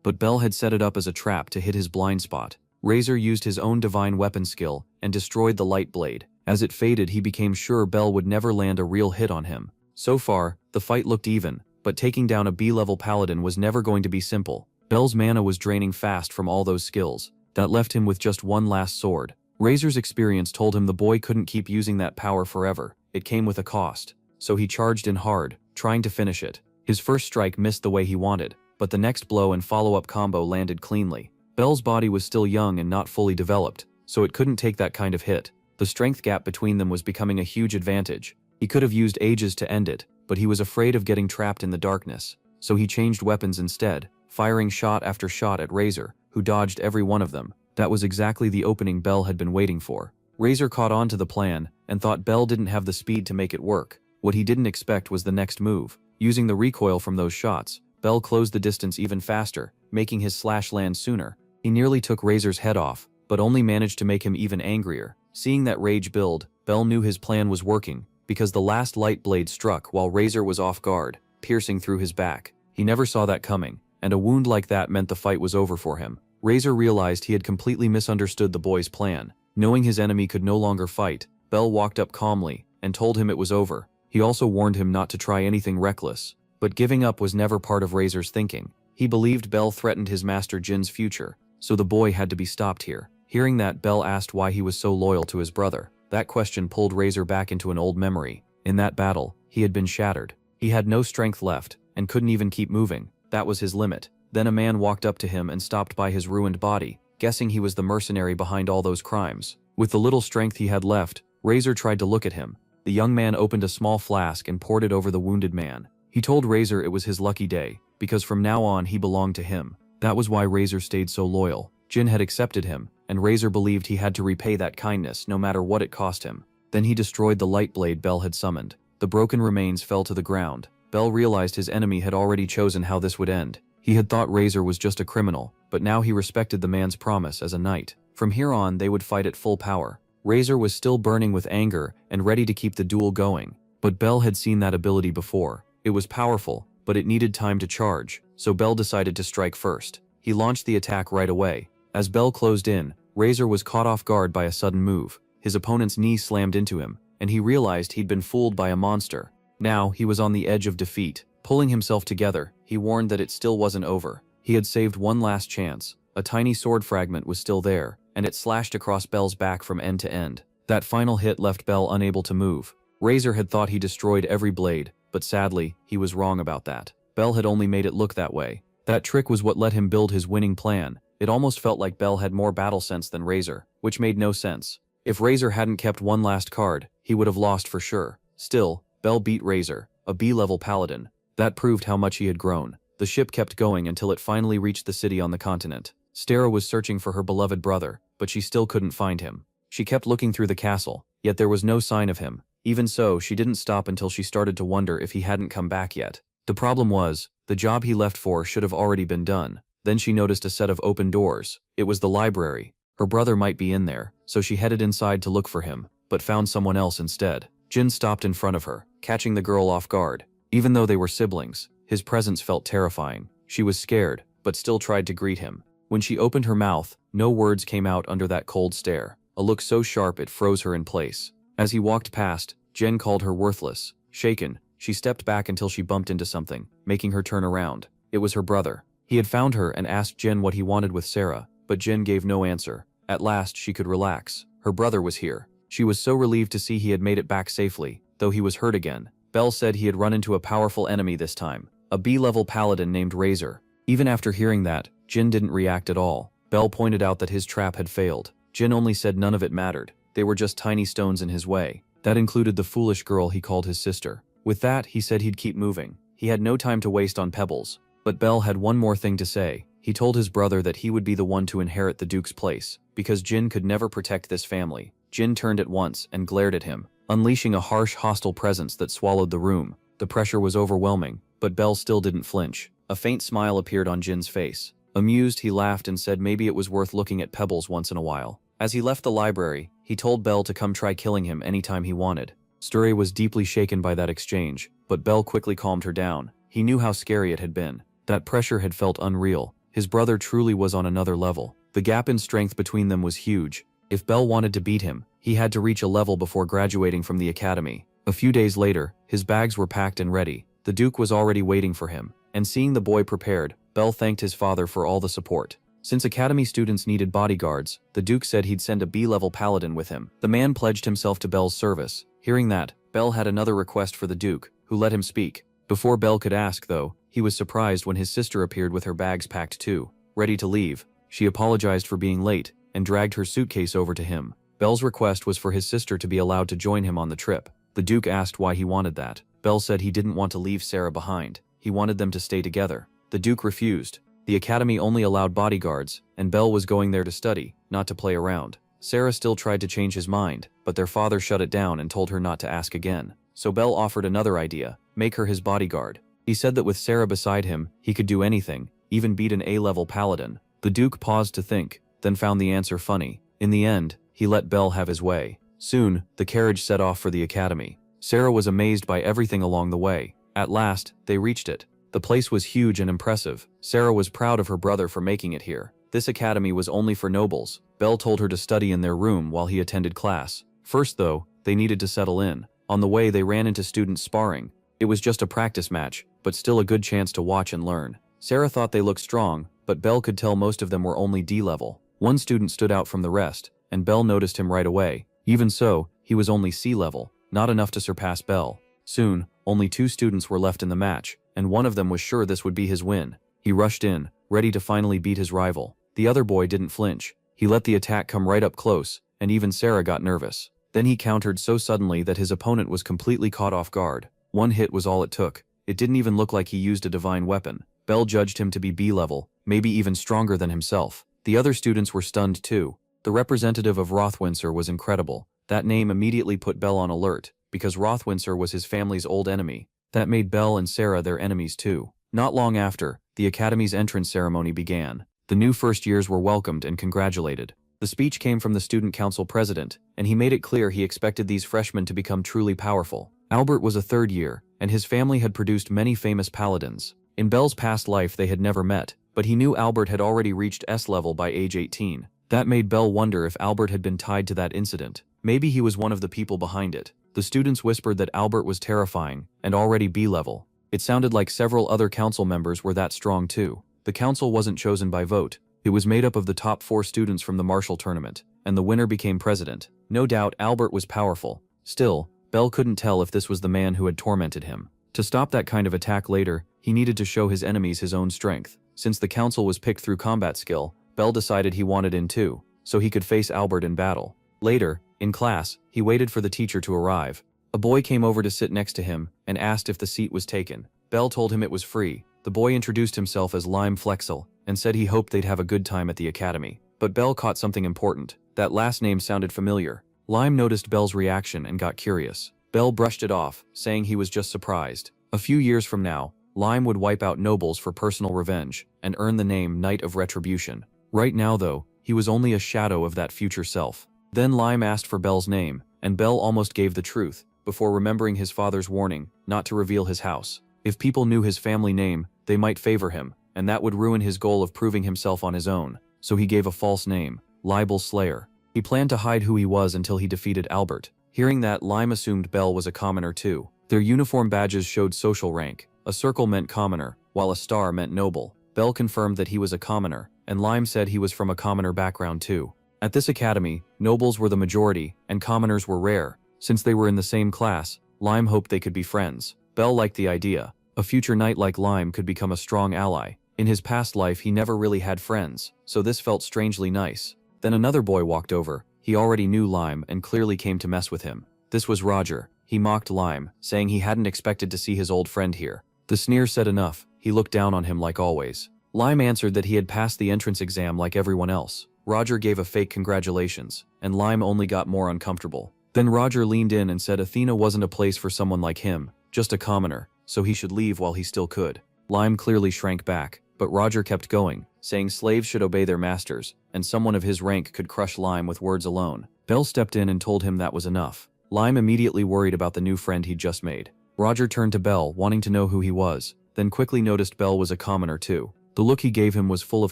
but Bell had set it up as a trap to hit his blind spot. Razor used his own divine weapon skill and destroyed the light blade. As it faded, he became sure Bell would never land a real hit on him. So far, the fight looked even, but taking down a B-level paladin was never going to be simple. Bell's mana was draining fast from all those skills. That left him with just one last sword. Razor's experience told him the boy couldn't keep using that power forever. It came with a cost. So he charged in hard, trying to finish it. His first strike missed the way he wanted, but the next blow and follow-up combo landed cleanly. Bell's body was still young and not fully developed, so it couldn't take that kind of hit. The strength gap between them was becoming a huge advantage. He could have used ages to end it, but he was afraid of getting trapped in the darkness. So he changed weapons instead, firing shot after shot at Razor, who dodged every one of them. That was exactly the opening Bell had been waiting for. Razor caught on to the plan and thought Bell didn't have the speed to make it work. What he didn't expect was the next move. Using the recoil from those shots, Bell closed the distance even faster, making his slash land sooner. He nearly took Razor's head off, but only managed to make him even angrier. Seeing that rage build, Bell knew his plan was working, because the last light blade struck while Razor was off guard, piercing through his back. He never saw that coming, and a wound like that meant the fight was over for him. Razor realized he had completely misunderstood the boy's plan. Knowing his enemy could no longer fight, Bell walked up calmly and told him it was over. He also warned him not to try anything reckless. But giving up was never part of Razor's thinking. He believed Bell threatened his master Jin's future, so the boy had to be stopped here. Hearing that, Bell asked why he was so loyal to his brother. That question pulled Razor back into an old memory. In that battle, he had been shattered. He had no strength left, and couldn't even keep moving. That was his limit. Then a man walked up to him and stopped by his ruined body, guessing he was the mercenary behind all those crimes. With the little strength he had left, Razor tried to look at him. The young man opened a small flask and poured it over the wounded man. He told Razor it was his lucky day, because from now on he belonged to him. That was why Razor stayed so loyal. Jin had accepted him, and Razor believed he had to repay that kindness no matter what it cost him. Then he destroyed the light blade Bell had summoned. The broken remains fell to the ground. Bell realized his enemy had already chosen how this would end. He had thought Razor was just a criminal, but now he respected the man's promise as a knight. From here on, they would fight at full power. Razor was still burning with anger and ready to keep the duel going. But Bell had seen that ability before. It was powerful, but it needed time to charge, so Bell decided to strike first. He launched the attack right away. As Bell closed in, Razor was caught off guard by a sudden move. His opponent's knee slammed into him, and he realized he'd been fooled by a monster. Now, he was on the edge of defeat. Pulling himself together, he warned that it still wasn't over. He had saved one last chance. A tiny sword fragment was still there, and it slashed across Bell's back from end to end. That final hit left Bell unable to move. Razor had thought he destroyed every blade, but sadly, he was wrong about that. Bell had only made it look that way. That trick was what let him build his winning plan. It almost felt like Bell had more battle sense than Razor, which made no sense. If Razor hadn't kept one last card, he would have lost for sure. Still, Bell beat Razor, a B-level paladin. That proved how much he had grown. The ship kept going until it finally reached the city on the continent. Stara was searching for her beloved brother, but she still couldn't find him. She kept looking through the castle, yet there was no sign of him. Even so, she didn't stop until she started to wonder if he hadn't come back yet. The problem was, the job he left for should have already been done. Then she noticed a set of open doors. It was the library. Her brother might be in there, so she headed inside to look for him, but found someone else instead. Jin stopped in front of her, catching the girl off guard. Even though they were siblings, his presence felt terrifying. She was scared, but still tried to greet him. When she opened her mouth, no words came out under that cold stare, a look so sharp it froze her in place. As he walked past, Jen called her worthless. Shaken, she stepped back until she bumped into something, making her turn around. It was her brother. He had found her and asked Jen what he wanted with Sarah, but Jen gave no answer. At last, she could relax. Her brother was here. She was so relieved to see he had made it back safely, though he was hurt again. Bell said he had run into a powerful enemy this time, a B-level paladin named Razor. Even after hearing that, Jin didn't react at all. Bell pointed out that his trap had failed. Jin only said none of it mattered. They were just tiny stones in his way. That included the foolish girl he called his sister. With that, he said he'd keep moving. He had no time to waste on pebbles. But Bell had one more thing to say. He told his brother that he would be the one to inherit the Duke's place, because Jin could never protect this family. Jin turned at once and glared at him, unleashing a harsh, hostile presence that swallowed the room. The pressure was overwhelming, but Bell still didn't flinch. A faint smile appeared on Jin's face. Amused, he laughed and said maybe it was worth looking at pebbles once in a while. As he left the library, he told Belle to come try killing him anytime he wanted. Sture was deeply shaken by that exchange, but Belle quickly calmed her down. He knew how scary it had been. That pressure had felt unreal. His brother truly was on another level. The gap in strength between them was huge. If Belle wanted to beat him, he had to reach a level before graduating from the academy. A few days later, his bags were packed and ready. The Duke was already waiting for him, and seeing the boy prepared, Belle thanked his father for all the support. Since academy students needed bodyguards, the Duke said he'd send a B-level paladin with him. The man pledged himself to Belle's service. Hearing that, Belle had another request for the Duke, who let him speak. Before Belle could ask, though, he was surprised when his sister appeared with her bags packed too. Ready to leave, she apologized for being late and dragged her suitcase over to him. Belle's request was for his sister to be allowed to join him on the trip. The Duke asked why he wanted that. Belle said he didn't want to leave Sarah behind. He wanted them to stay together. The Duke refused. The academy only allowed bodyguards, and Belle was going there to study, not to play around. Sarah still tried to change his mind, but their father shut it down and told her not to ask again. So Belle offered another idea: make her his bodyguard. He said that with Sarah beside him, he could do anything, even beat an A-level paladin. The Duke paused to think, then found the answer funny. In the end, he let Belle have his way. Soon, the carriage set off for the academy. Sarah was amazed by everything along the way. At last, they reached it. The place was huge and impressive. Sarah was proud of her brother for making it here. This academy was only for nobles. Belle told her to study in their room while he attended class. First, though, they needed to settle in. On the way, they ran into students sparring. It was just a practice match, but still a good chance to watch and learn. Sarah thought they looked strong, but Belle could tell most of them were only D-level. One student stood out from the rest, and Belle noticed him right away. Even so, he was only C-level, not enough to surpass Belle. Soon, only 2 students were left in the match, and one of them was sure this would be his win. He rushed in, ready to finally beat his rival. The other boy didn't flinch. He let the attack come right up close, and even Sarah got nervous. Then he countered so suddenly that his opponent was completely caught off guard. One hit was all it took. It didn't even look like he used a divine weapon. Belle judged him to be B-level, maybe even stronger than himself. The other students were stunned too. The representative of Rothwincer was incredible. That name immediately put Belle on alert, because Rothwincer was his family's old enemy. That made Belle and Sarah their enemies too. Not long after, the academy's entrance ceremony began. The new first years were welcomed and congratulated. The speech came from the student council president, and he made it clear he expected these freshmen to become truly powerful. Albert was a third year, and his family had produced many famous paladins. In Belle's past life they had never met, but he knew Albert had already reached S-level by age 18. That made Belle wonder if Albert had been tied to that incident. Maybe he was one of the people behind it. The students whispered that Albert was terrifying, and already B-level. It sounded like several other council members were that strong too. The council wasn't chosen by vote. It was made up of the top 4 students from the martial tournament, and the winner became president. No doubt Albert was powerful. Still, Belle couldn't tell if this was the man who had tormented him. To stop that kind of attack later, he needed to show his enemies his own strength. Since the council was picked through combat skill, Belle decided he wanted in too, so he could face Albert in battle. Later, in class, he waited for the teacher to arrive. A boy came over to sit next to him and asked if the seat was taken. Belle told him it was free. The boy introduced himself as Lime Flexel and said he hoped they'd have a good time at the academy. But Belle caught something important. That last name sounded familiar. Lime noticed Belle's reaction and got curious. Belle brushed it off, saying he was just surprised. A few years from now, Lime would wipe out nobles for personal revenge and earn the name Knight of Retribution. Right now, though, he was only a shadow of that future self. Then Lime asked for Belle's name, and Belle almost gave the truth, before remembering his father's warning not to reveal his house. If people knew his family name, they might favor him, and that would ruin his goal of proving himself on his own. So he gave a false name, Libel Slayer. He planned to hide who he was until he defeated Albert. Hearing that, Lime assumed Belle was a commoner too. Their uniform badges showed social rank. A circle meant commoner, while a star meant noble. Belle confirmed that he was a commoner, and Lime said he was from a commoner background too. At this academy, nobles were the majority, and commoners were rare. Since they were in the same class, Lime hoped they could be friends. Belle liked the idea. A future knight like Lime could become a strong ally. In his past life he never really had friends, so this felt strangely nice. Then another boy walked over. He already knew Lime and clearly came to mess with him. This was Roger. He mocked Lime, saying he hadn't expected to see his old friend here. The sneer said enough. He looked down on him like always. Lime answered that he had passed the entrance exam like everyone else. Roger gave a fake congratulations, and Lime only got more uncomfortable. Then Roger leaned in and said Athena wasn't a place for someone like him, just a commoner, so he should leave while he still could. Lime clearly shrank back, but Roger kept going, saying slaves should obey their masters, and someone of his rank could crush Lime with words alone. Bell stepped in and told him that was enough. Lime immediately worried about the new friend he'd just made. Roger turned to Bell, wanting to know who he was, then quickly noticed Bell was a commoner too. The look he gave him was full of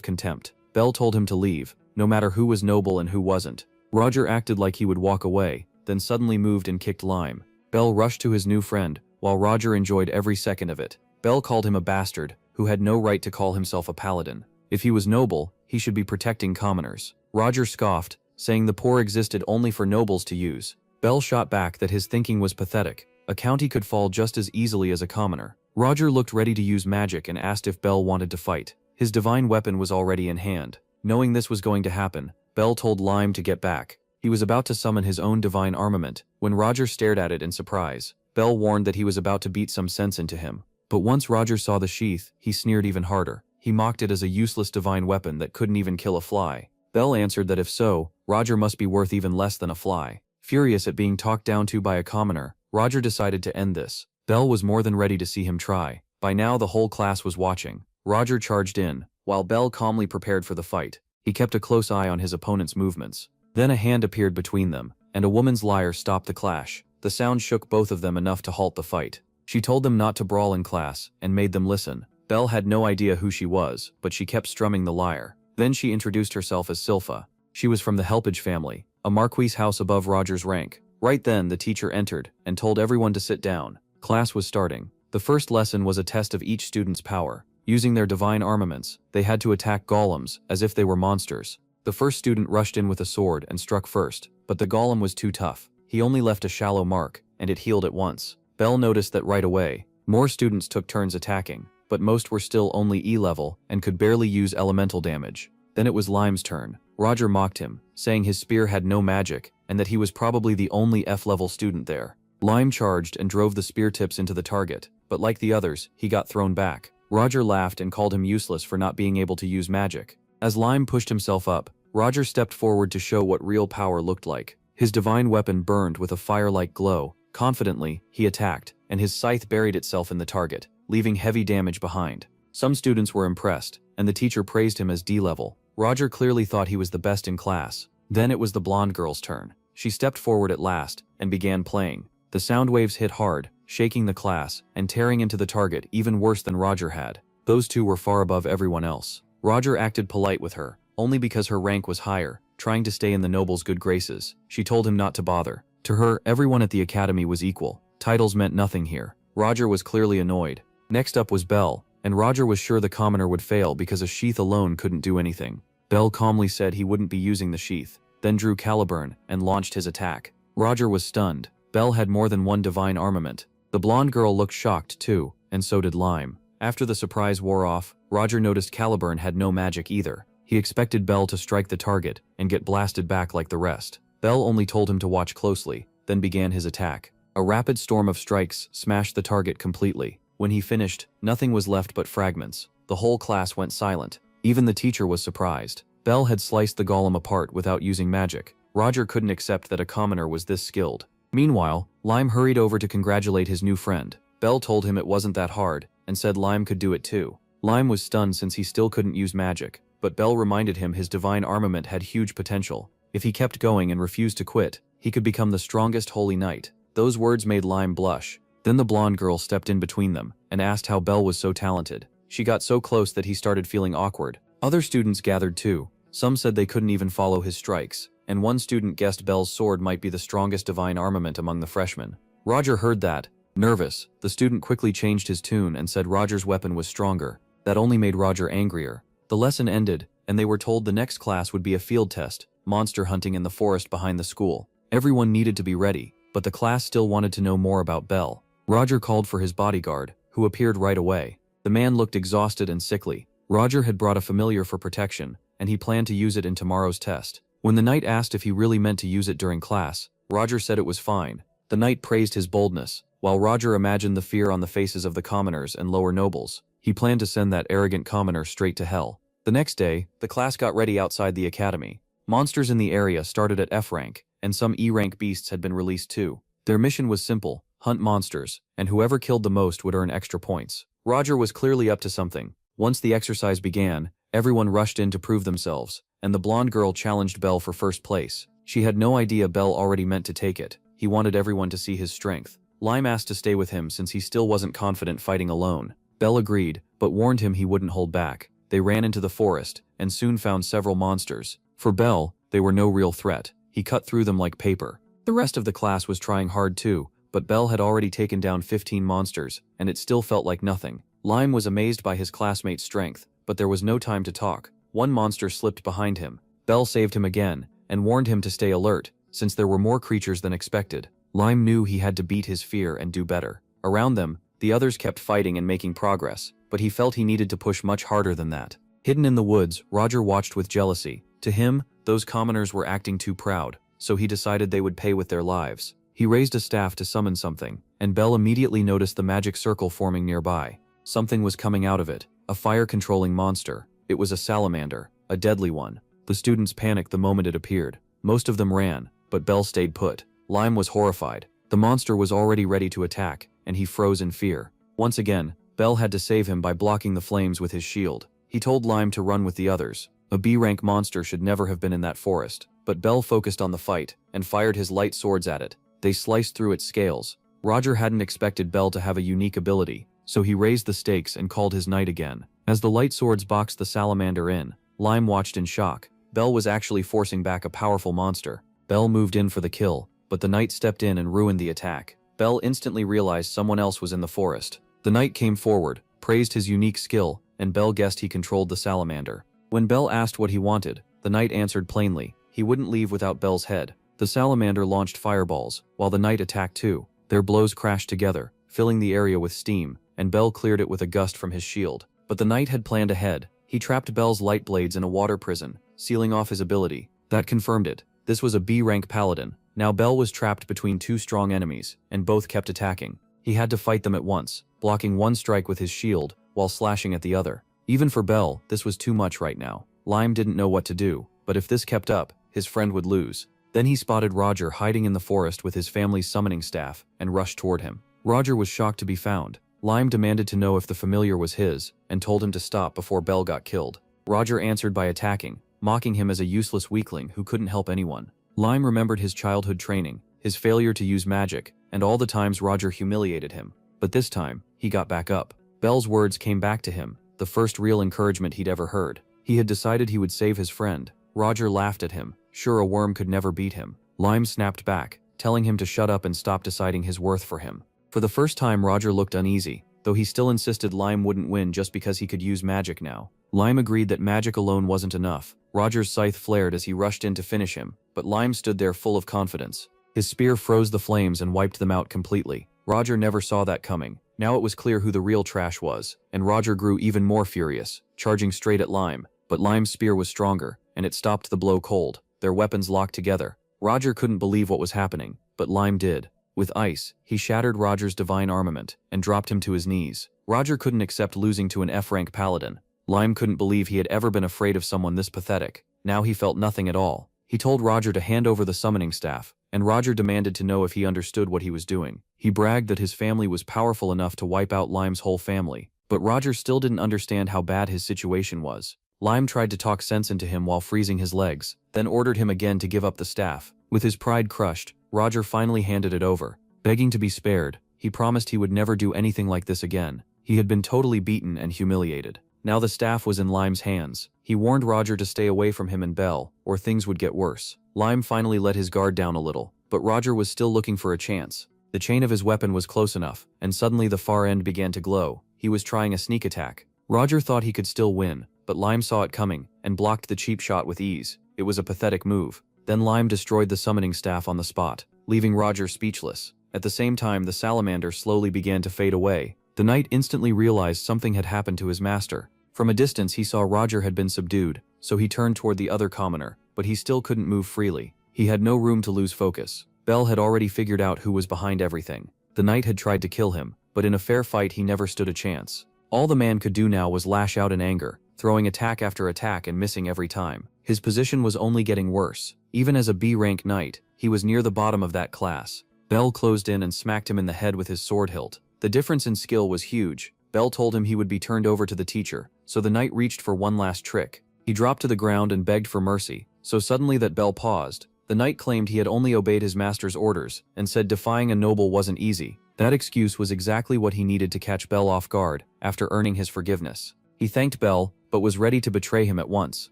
contempt. Bell told him to leave, no matter who was noble and who wasn't. Roger acted like he would walk away, then suddenly moved and kicked Lime. Bell rushed to his new friend, while Roger enjoyed every second of it. Bell called him a bastard, who had no right to call himself a paladin. If he was noble, he should be protecting commoners. Roger scoffed, saying the poor existed only for nobles to use. Bell shot back that his thinking was pathetic. A county could fall just as easily as a commoner. Roger looked ready to use magic and asked if Bell wanted to fight. His divine weapon was already in hand. Knowing this was going to happen, Bell told Lime to get back. He was about to summon his own divine armament, when Roger stared at it in surprise. Bell warned that he was about to beat some sense into him. But once Roger saw the sheath, he sneered even harder. He mocked it as a useless divine weapon that couldn't even kill a fly. Bell answered that if so, Roger must be worth even less than a fly. Furious at being talked down to by a commoner, Roger decided to end this. Bell was more than ready to see him try. By now the whole class was watching. Roger charged in, while Bell calmly prepared for the fight. He kept a close eye on his opponent's movements. Then a hand appeared between them, and a woman's lyre stopped the clash. The sound shook both of them enough to halt the fight. She told them not to brawl in class, and made them listen. Bell had no idea who she was, but she kept strumming the lyre. Then she introduced herself as Silpha. She was from the Helpage family, a marquis house above Roger's rank. Right then, the teacher entered, and told everyone to sit down. Class was starting. The first lesson was a test of each student's power. Using their divine armaments, they had to attack golems, as if they were monsters. The first student rushed in with a sword and struck first, but the golem was too tough. He only left a shallow mark, and it healed at once. Bell noticed that right away. More students took turns attacking, but most were still only E-level and could barely use elemental damage. Then it was Lime's turn. Roger mocked him, saying his spear had no magic, and that he was probably the only F-level student there. Lime charged and drove the spear tips into the target, but like the others, he got thrown back. Roger laughed and called him useless for not being able to use magic. As Lime pushed himself up, Roger stepped forward to show what real power looked like. His divine weapon burned with a fire-like glow. Confidently, he attacked, and his scythe buried itself in the target, leaving heavy damage behind. Some students were impressed, and the teacher praised him as D-level. Roger clearly thought he was the best in class. Then it was the blonde girl's turn. She stepped forward at last, and began playing. The sound waves hit hard, shaking the class, and tearing into the target even worse than Roger had. Those two were far above everyone else. Roger acted polite with her, only because her rank was higher, trying to stay in the noble's good graces. She told him not to bother. To her, everyone at the academy was equal. Titles meant nothing here. Roger was clearly annoyed. Next up was Bell, and Roger was sure the commoner would fail because a sheath alone couldn't do anything. Bell calmly said he wouldn't be using the sheath, then drew Caliburn and launched his attack. Roger was stunned. Bell had more than one divine armament. The blonde girl looked shocked too, and so did Lime. After the surprise wore off, Roger noticed Caliburn had no magic either. He expected Bell to strike the target and get blasted back like the rest. Bell only told him to watch closely, then began his attack. A rapid storm of strikes smashed the target completely. When he finished, nothing was left but fragments. The whole class went silent. Even the teacher was surprised. Bell had sliced the golem apart without using magic. Roger couldn't accept that a commoner was this skilled. Meanwhile, Lime hurried over to congratulate his new friend. Bell told him it wasn't that hard, and said Lime could do it too. Lime was stunned since he still couldn't use magic, but Bell reminded him his divine armament had huge potential. If he kept going and refused to quit, he could become the strongest holy knight. Those words made Lime blush. Then the blonde girl stepped in between them, and asked how Bell was so talented. She got so close that he started feeling awkward. Other students gathered too. Some said they couldn't even follow his strikes, and one student guessed Bell's sword might be the strongest divine armament among the freshmen. Roger heard that. Nervous, the student quickly changed his tune and said Roger's weapon was stronger. That only made Roger angrier. The lesson ended, and they were told the next class would be a field test, monster hunting in the forest behind the school. Everyone needed to be ready, but the class still wanted to know more about Bell. Roger called for his bodyguard, who appeared right away. The man looked exhausted and sickly. Roger had brought a familiar for protection, and he planned to use it in tomorrow's test. When the knight asked if he really meant to use it during class, Roger said it was fine. The knight praised his boldness, while Roger imagined the fear on the faces of the commoners and lower nobles. He planned to send that arrogant commoner straight to hell. The next day, the class got ready outside the academy. Monsters in the area started at F rank, and some E rank beasts had been released too. Their mission was simple: hunt monsters, and whoever killed the most would earn extra points. Roger was clearly up to something. Once the exercise began, Everyone rushed in to prove themselves, and the blonde girl challenged Belle for first place. She had no idea Belle already meant to take it. He wanted everyone to see his strength. Lime asked to stay with him since he still wasn't confident fighting alone. Belle agreed, but warned him he wouldn't hold back. They ran into the forest, and soon found several monsters. For Belle, they were no real threat. He cut through them like paper. The rest of the class was trying hard too, but Belle had already taken down 15 monsters, and it still felt like nothing. Lime was amazed by his classmate's strength, but there was no time to talk. One monster slipped behind him. Belle saved him again, and warned him to stay alert, since there were more creatures than expected. Lime knew he had to beat his fear and do better. Around them, the others kept fighting and making progress, but he felt he needed to push much harder than that. Hidden in the woods, Roger watched with jealousy. To him, those commoners were acting too proud, so he decided they would pay with their lives. He raised a staff to summon something, and Belle immediately noticed the magic circle forming nearby. Something was coming out of it, a fire-controlling monster. It was a salamander, a deadly one. The students panicked the moment it appeared. Most of them ran, but Belle stayed put. Lime was horrified. The monster was already ready to attack, and he froze in fear. Once again, Belle had to save him by blocking the flames with his shield. He told Lime to run with the others. A B-rank monster should never have been in that forest, but Belle focused on the fight and fired his light swords at it. They sliced through its scales. Roger hadn't expected Belle to have a unique ability, so he raised the stakes and called his knight again. As the light swords boxed the salamander in, Lime watched in shock. Belle was actually forcing back a powerful monster. Belle moved in for the kill, but the knight stepped in and ruined the attack. Belle instantly realized someone else was in the forest. The knight came forward, praised his unique skill, and Belle guessed he controlled the salamander. When Belle asked what he wanted, the knight answered plainly. He wouldn't leave without Belle's head. The salamander launched fireballs, while the knight attacked too. Their blows crashed together, filling the area with steam, and Belle cleared it with a gust from his shield. But the knight had planned ahead. He trapped Belle's light blades in a water prison, sealing off his ability. That confirmed it. This was a B-rank paladin. Now Belle was trapped between two strong enemies, and both kept attacking. He had to fight them at once, blocking one strike with his shield, while slashing at the other. Even for Belle, this was too much right now. Lime didn't know what to do, but if this kept up, his friend would lose. Then he spotted Roger hiding in the forest with his family's summoning staff, and rushed toward him. Roger was shocked to be found. Lime demanded to know if the familiar was his, and told him to stop before Belle got killed. Roger answered by attacking, mocking him as a useless weakling who couldn't help anyone. Lime remembered his childhood training, his failure to use magic, and all the times Roger humiliated him. But this time, he got back up. Belle's words came back to him, the first real encouragement he'd ever heard. He had decided he would save his friend. Roger laughed at him, sure a worm could never beat him. Lime snapped back, telling him to shut up and stop deciding his worth for him. For the first time, Roger looked uneasy, though he still insisted Lime wouldn't win just because he could use magic now. Lime agreed that magic alone wasn't enough. Roger's scythe flared as he rushed in to finish him, but Lime stood there full of confidence. His spear froze the flames and wiped them out completely. Roger never saw that coming. Now it was clear who the real trash was, and Roger grew even more furious, charging straight at Lime. But Lime's spear was stronger, and it stopped the blow cold. Their weapons locked together. Roger couldn't believe what was happening, but Lime did. With ice, he shattered Roger's divine armament and dropped him to his knees. Roger couldn't accept losing to an F-rank paladin. Lime couldn't believe he had ever been afraid of someone this pathetic. Now he felt nothing at all. He told Roger to hand over the summoning staff, and Roger demanded to know if he understood what he was doing. He bragged that his family was powerful enough to wipe out Lime's whole family, but Roger still didn't understand how bad his situation was. Lime tried to talk sense into him while freezing his legs, then ordered him again to give up the staff. With his pride crushed, Roger finally handed it over. Begging to be spared, he promised he would never do anything like this again. He had been totally beaten and humiliated. Now the staff was in Lime's hands. He warned Roger to stay away from him and Belle, or things would get worse. Lime finally let his guard down a little, but Roger was still looking for a chance. The chain of his weapon was close enough, and suddenly the far end began to glow. He was trying a sneak attack. Roger thought he could still win, but Lime saw it coming, and blocked the cheap shot with ease. It was a pathetic move. Then Lime destroyed the summoning staff on the spot, leaving Roger speechless. At the same time, the salamander slowly began to fade away. The knight instantly realized something had happened to his master. From a distance, he saw Roger had been subdued, so he turned toward the other commoner, but he still couldn't move freely. He had no room to lose focus. Belle had already figured out who was behind everything. The knight had tried to kill him, but in a fair fight he never stood a chance. All the man could do now was lash out in anger, throwing attack after attack and missing every time. His position was only getting worse. Even as a B-rank knight, he was near the bottom of that class. Belle closed in and smacked him in the head with his sword hilt. The difference in skill was huge, Bell told him he would be turned over to the teacher, so the knight reached for one last trick. He dropped to the ground and begged for mercy, so suddenly that Bell paused. The knight claimed he had only obeyed his master's orders, and said defying a noble wasn't easy. That excuse was exactly what he needed to catch Bell off guard, after earning his forgiveness. He thanked Bell, but was ready to betray him at once.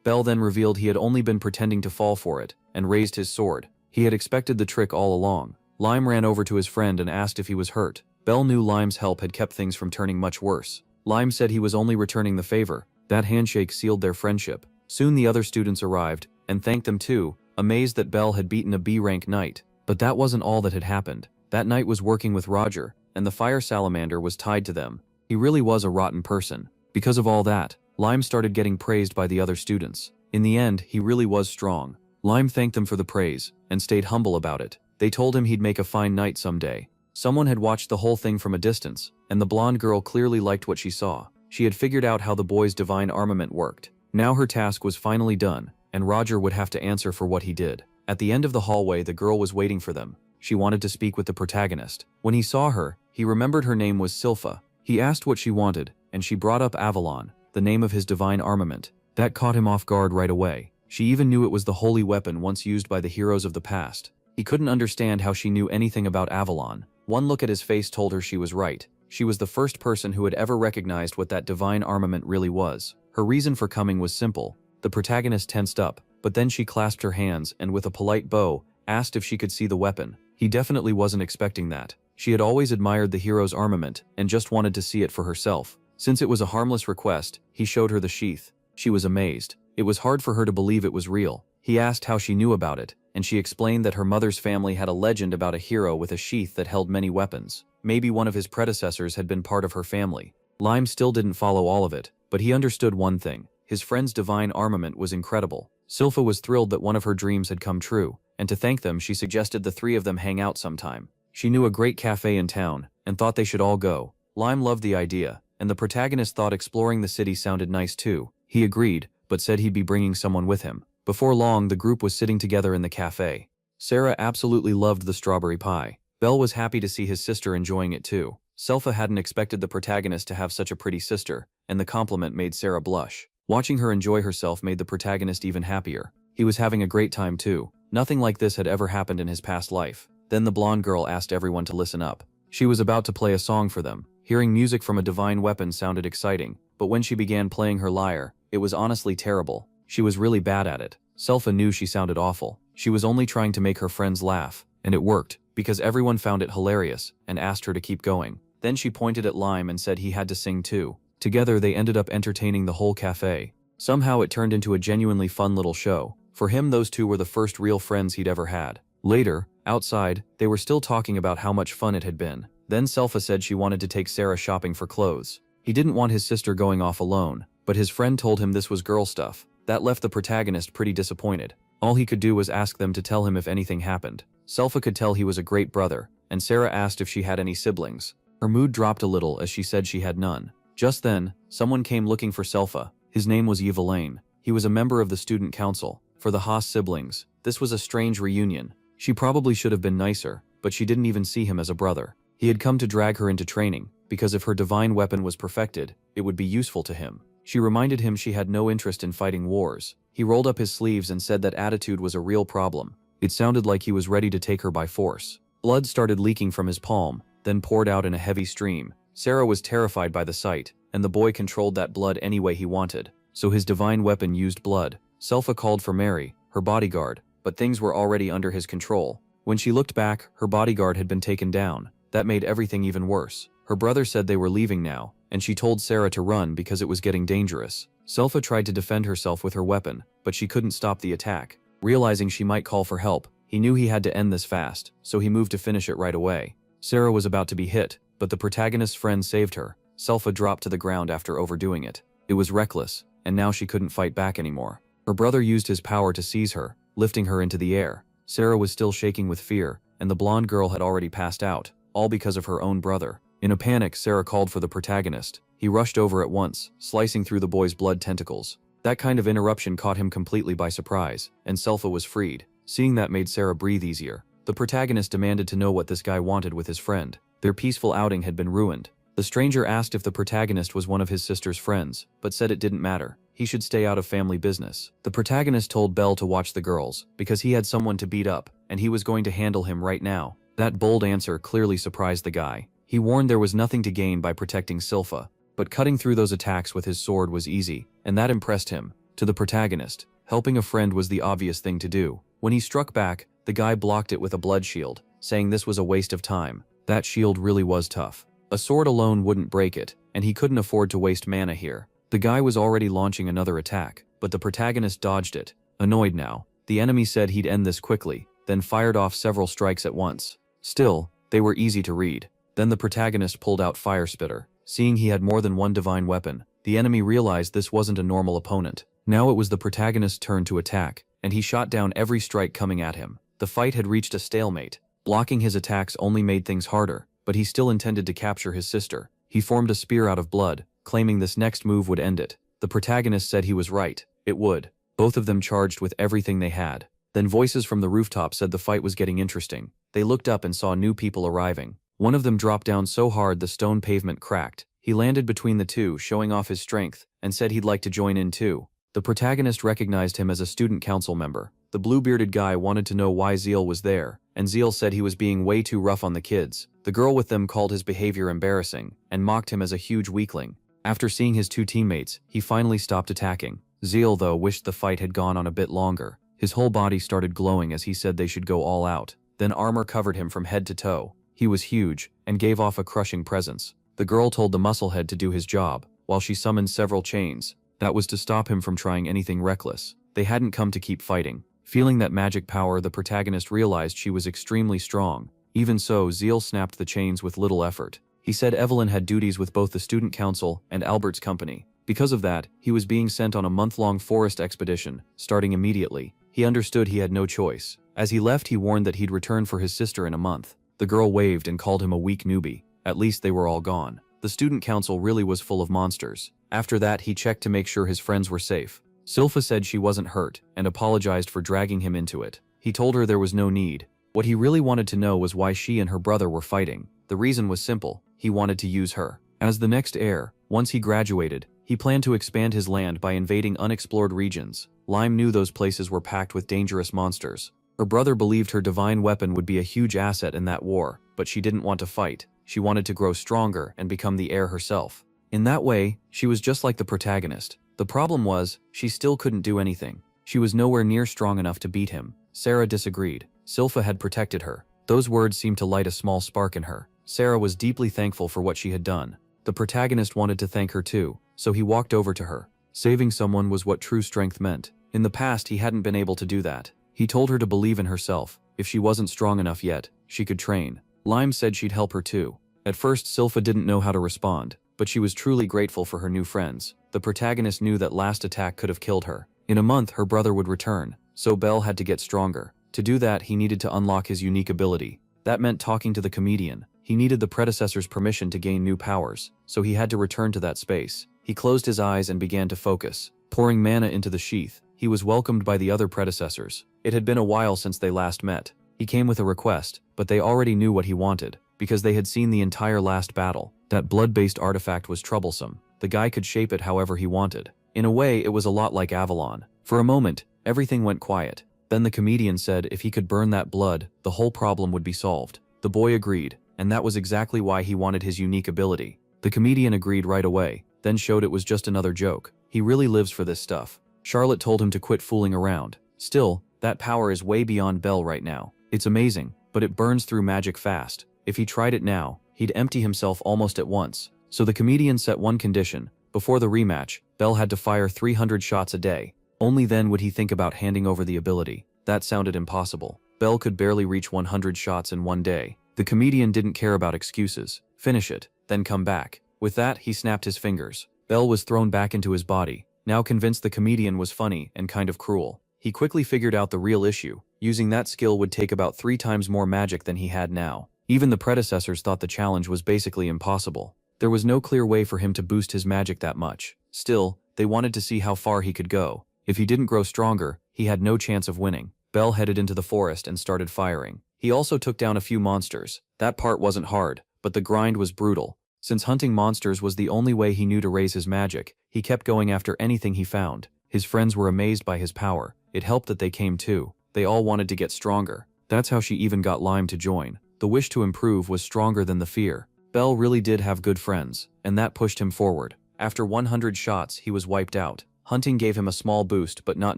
Bell then revealed he had only been pretending to fall for it, and raised his sword. He had expected the trick all along. Lime ran over to his friend and asked if he was hurt. Bell knew Lime's help had kept things from turning much worse. Lime said he was only returning the favor. That handshake sealed their friendship. Soon the other students arrived, and thanked them too, amazed that Bell had beaten a B-rank knight. But that wasn't all that had happened. That knight was working with Roger, and the fire salamander was tied to them. He really was a rotten person. Because of all that, Lime started getting praised by the other students. In the end, he really was strong. Lime thanked them for the praise, and stayed humble about it. They told him he'd make a fine knight someday. Someone had watched the whole thing from a distance, and the blonde girl clearly liked what she saw. She had figured out how the boy's divine armament worked. Now her task was finally done, and Roger would have to answer for what he did. At the end of the hallway, the girl was waiting for them. She wanted to speak with the protagonist. When he saw her, he remembered her name was Sylpha. He asked what she wanted, and she brought up Avalon, the name of his divine armament. That caught him off guard right away. She even knew it was the holy weapon once used by the heroes of the past. He couldn't understand how she knew anything about Avalon. One look at his face told her she was right. She was the first person who had ever recognized what that divine armament really was. Her reason for coming was simple. The protagonist tensed up, but then she clasped her hands and with a polite bow, asked if she could see the weapon. He definitely wasn't expecting that. She had always admired the hero's armament and just wanted to see it for herself. Since it was a harmless request, he showed her the sheath. She was amazed. It was hard for her to believe it was real. He asked how she knew about it, and she explained that her mother's family had a legend about a hero with a sheath that held many weapons. Maybe one of his predecessors had been part of her family. Lime still didn't follow all of it, but he understood one thing. His friend's divine armament was incredible. Sylpha was thrilled that one of her dreams had come true, and to thank them she suggested the three of them hang out sometime. She knew a great cafe in town, and thought they should all go. Lime loved the idea, and the protagonist thought exploring the city sounded nice too. He agreed, but said he'd be bringing someone with him. Before long, the group was sitting together in the cafe. Sarah absolutely loved the strawberry pie. Belle was happy to see his sister enjoying it too. Sylpha hadn't expected the protagonist to have such a pretty sister, and the compliment made Sarah blush. Watching her enjoy herself made the protagonist even happier. He was having a great time too. Nothing like this had ever happened in his past life. Then the blonde girl asked everyone to listen up. She was about to play a song for them. Hearing music from a divine weapon sounded exciting, but when she began playing her lyre, it was honestly terrible. She was really bad at it. Sylpha knew she sounded awful. She was only trying to make her friends laugh, and it worked, because everyone found it hilarious, and asked her to keep going. Then she pointed at Lime and said he had to sing too. Together they ended up entertaining the whole cafe. Somehow it turned into a genuinely fun little show. For him, those two were the first real friends he'd ever had. Later, outside, they were still talking about how much fun it had been. Then Sylpha said she wanted to take Sarah shopping for clothes. He didn't want his sister going off alone, but his friend told him this was girl stuff. That left the protagonist pretty disappointed. All he could do was ask them to tell him if anything happened. Sylpha could tell he was a great brother, and Sarah asked if she had any siblings. Her mood dropped a little as she said she had none. Just then, someone came looking for Sylpha. His name was Yvelane. He was a member of the student council. For the Haas siblings, this was a strange reunion. She probably should have been nicer, but she didn't even see him as a brother. He had come to drag her into training, because if her divine weapon was perfected, it would be useful to him. She reminded him she had no interest in fighting wars. He rolled up his sleeves and said that attitude was a real problem. It sounded like he was ready to take her by force. Blood started leaking from his palm, then poured out in a heavy stream. Sarah was terrified by the sight, and the boy controlled that blood any way he wanted. So his divine weapon used blood. Sylpha called for Mary, her bodyguard, but things were already under his control. When she looked back, her bodyguard had been taken down. That made everything even worse. Her brother said they were leaving now, and she told Sarah to run because it was getting dangerous. Sylpha tried to defend herself with her weapon, but she couldn't stop the attack. Realizing she might call for help, he knew he had to end this fast, so he moved to finish it right away. Sarah was about to be hit, but the protagonist's friend saved her. Sylpha dropped to the ground after overdoing it. It was reckless, and now she couldn't fight back anymore. Her brother used his power to seize her, lifting her into the air. Sarah was still shaking with fear, and the blonde girl had already passed out, all because of her own brother. In a panic, Sarah called for the protagonist. He rushed over at once, slicing through the boy's blood tentacles. That kind of interruption caught him completely by surprise, and Sylpha was freed. Seeing that made Sarah breathe easier. The protagonist demanded to know what this guy wanted with his friend. Their peaceful outing had been ruined. The stranger asked if the protagonist was one of his sister's friends, but said it didn't matter. He should stay out of family business. The protagonist told Belle to watch the girls, because he had someone to beat up, and he was going to handle him right now. That bold answer clearly surprised the guy. He warned there was nothing to gain by protecting Silpha, but cutting through those attacks with his sword was easy, and that impressed him. To the protagonist, helping a friend was the obvious thing to do. When he struck back, the guy blocked it with a blood shield, saying this was a waste of time. That shield really was tough. A sword alone wouldn't break it, and he couldn't afford to waste mana here. The guy was already launching another attack, but the protagonist dodged it. Annoyed now, the enemy said he'd end this quickly, then fired off several strikes at once. Still, they were easy to read. Then the protagonist pulled out Fire Spitter. Seeing he had more than one divine weapon, the enemy realized this wasn't a normal opponent. Now it was the protagonist's turn to attack, and he shot down every strike coming at him. The fight had reached a stalemate. Blocking his attacks only made things harder, but he still intended to capture his sister. He formed a spear out of blood, claiming this next move would end it. The protagonist said he was right. It would. Both of them charged with everything they had. Then voices from the rooftop said the fight was getting interesting. They looked up and saw new people arriving. One of them dropped down so hard the stone pavement cracked. He landed between the two, showing off his strength, and said he'd like to join in too. The protagonist recognized him as a student council member. The blue-bearded guy wanted to know why Zeal was there, and Zeal said he was being way too rough on the kids. The girl with them called his behavior embarrassing, and mocked him as a huge weakling. After seeing his two teammates, he finally stopped attacking. Zeal, though, wished the fight had gone on a bit longer. His whole body started glowing as he said they should go all out. Then armor covered him from head to toe. He was huge, and gave off a crushing presence. The girl told the musclehead to do his job, while she summoned several chains. That was to stop him from trying anything reckless. They hadn't come to keep fighting. Feeling that magic power, the protagonist realized she was extremely strong. Even so, Zeal snapped the chains with little effort. He said Evelyn had duties with both the student council and Albert's company. Because of that, he was being sent on a month-long forest expedition, starting immediately. He understood he had no choice. As he left, he warned that he'd return for his sister in a month. The girl waved and called him a weak newbie. At least they were all gone. The student council really was full of monsters. After that, he checked to make sure his friends were safe. Silpha said she wasn't hurt, and apologized for dragging him into it. He told her there was no need. What he really wanted to know was why she and her brother were fighting. The reason was simple: he wanted to use her. As the next heir, once he graduated, he planned to expand his land by invading unexplored regions. Lime knew those places were packed with dangerous monsters. Her brother believed her divine weapon would be a huge asset in that war, but she didn't want to fight. She wanted to grow stronger and become the heir herself. In that way, she was just like the protagonist. The problem was, she still couldn't do anything. She was nowhere near strong enough to beat him. Sarah disagreed. Silpha had protected her. Those words seemed to light a small spark in her. Sarah was deeply thankful for what she had done. The protagonist wanted to thank her too, so he walked over to her. Saving someone was what true strength meant. In the past, he hadn't been able to do that. He told her to believe in herself. If she wasn't strong enough yet, she could train. Lime said she'd help her too. At first, Silpha didn't know how to respond, but she was truly grateful for her new friends. The protagonist knew that last attack could have killed her. In a month, her brother would return, so Belle had to get stronger. To do that, he needed to unlock his unique ability. That meant talking to the comedian. He needed the predecessor's permission to gain new powers, so he had to return to that space. He closed his eyes and began to focus, pouring mana into the sheath. He was welcomed by the other predecessors. It had been a while since they last met. He came with a request, but they already knew what he wanted, because they had seen the entire last battle. That blood-based artifact was troublesome. The guy could shape it however he wanted. In a way, it was a lot like Avalon. For a moment, everything went quiet. Then the comedian said if he could burn that blood, the whole problem would be solved. The boy agreed, and that was exactly why he wanted his unique ability. The comedian agreed right away, then showed it was just another joke. He really lives for this stuff. Charlotte told him to quit fooling around. Still, that power is way beyond Belle right now. It's amazing, but it burns through magic fast. If he tried it now, he'd empty himself almost at once. So the comedian set one condition. Before the rematch, Belle had to fire 300 shots a day. Only then would he think about handing over the ability. That sounded impossible. Belle could barely reach 100 shots in one day. The comedian didn't care about excuses. Finish it, then come back. With that, he snapped his fingers. Belle was thrown back into his body, now convinced the comedian was funny and kind of cruel. He quickly figured out the real issue. Using that skill would take about 3 times more magic than he had now. Even the predecessors thought the challenge was basically impossible. There was no clear way for him to boost his magic that much. Still, they wanted to see how far he could go. If he didn't grow stronger, he had no chance of winning. Belle headed into the forest and started firing. He also took down a few monsters. That part wasn't hard, but the grind was brutal. Since hunting monsters was the only way he knew to raise his magic, he kept going after anything he found. His friends were amazed by his power. It helped that they came too. They all wanted to get stronger. That's how she even got Lime to join. The wish to improve was stronger than the fear. Bell really did have good friends, and that pushed him forward. After 100 shots, he was wiped out. Hunting gave him a small boost, but not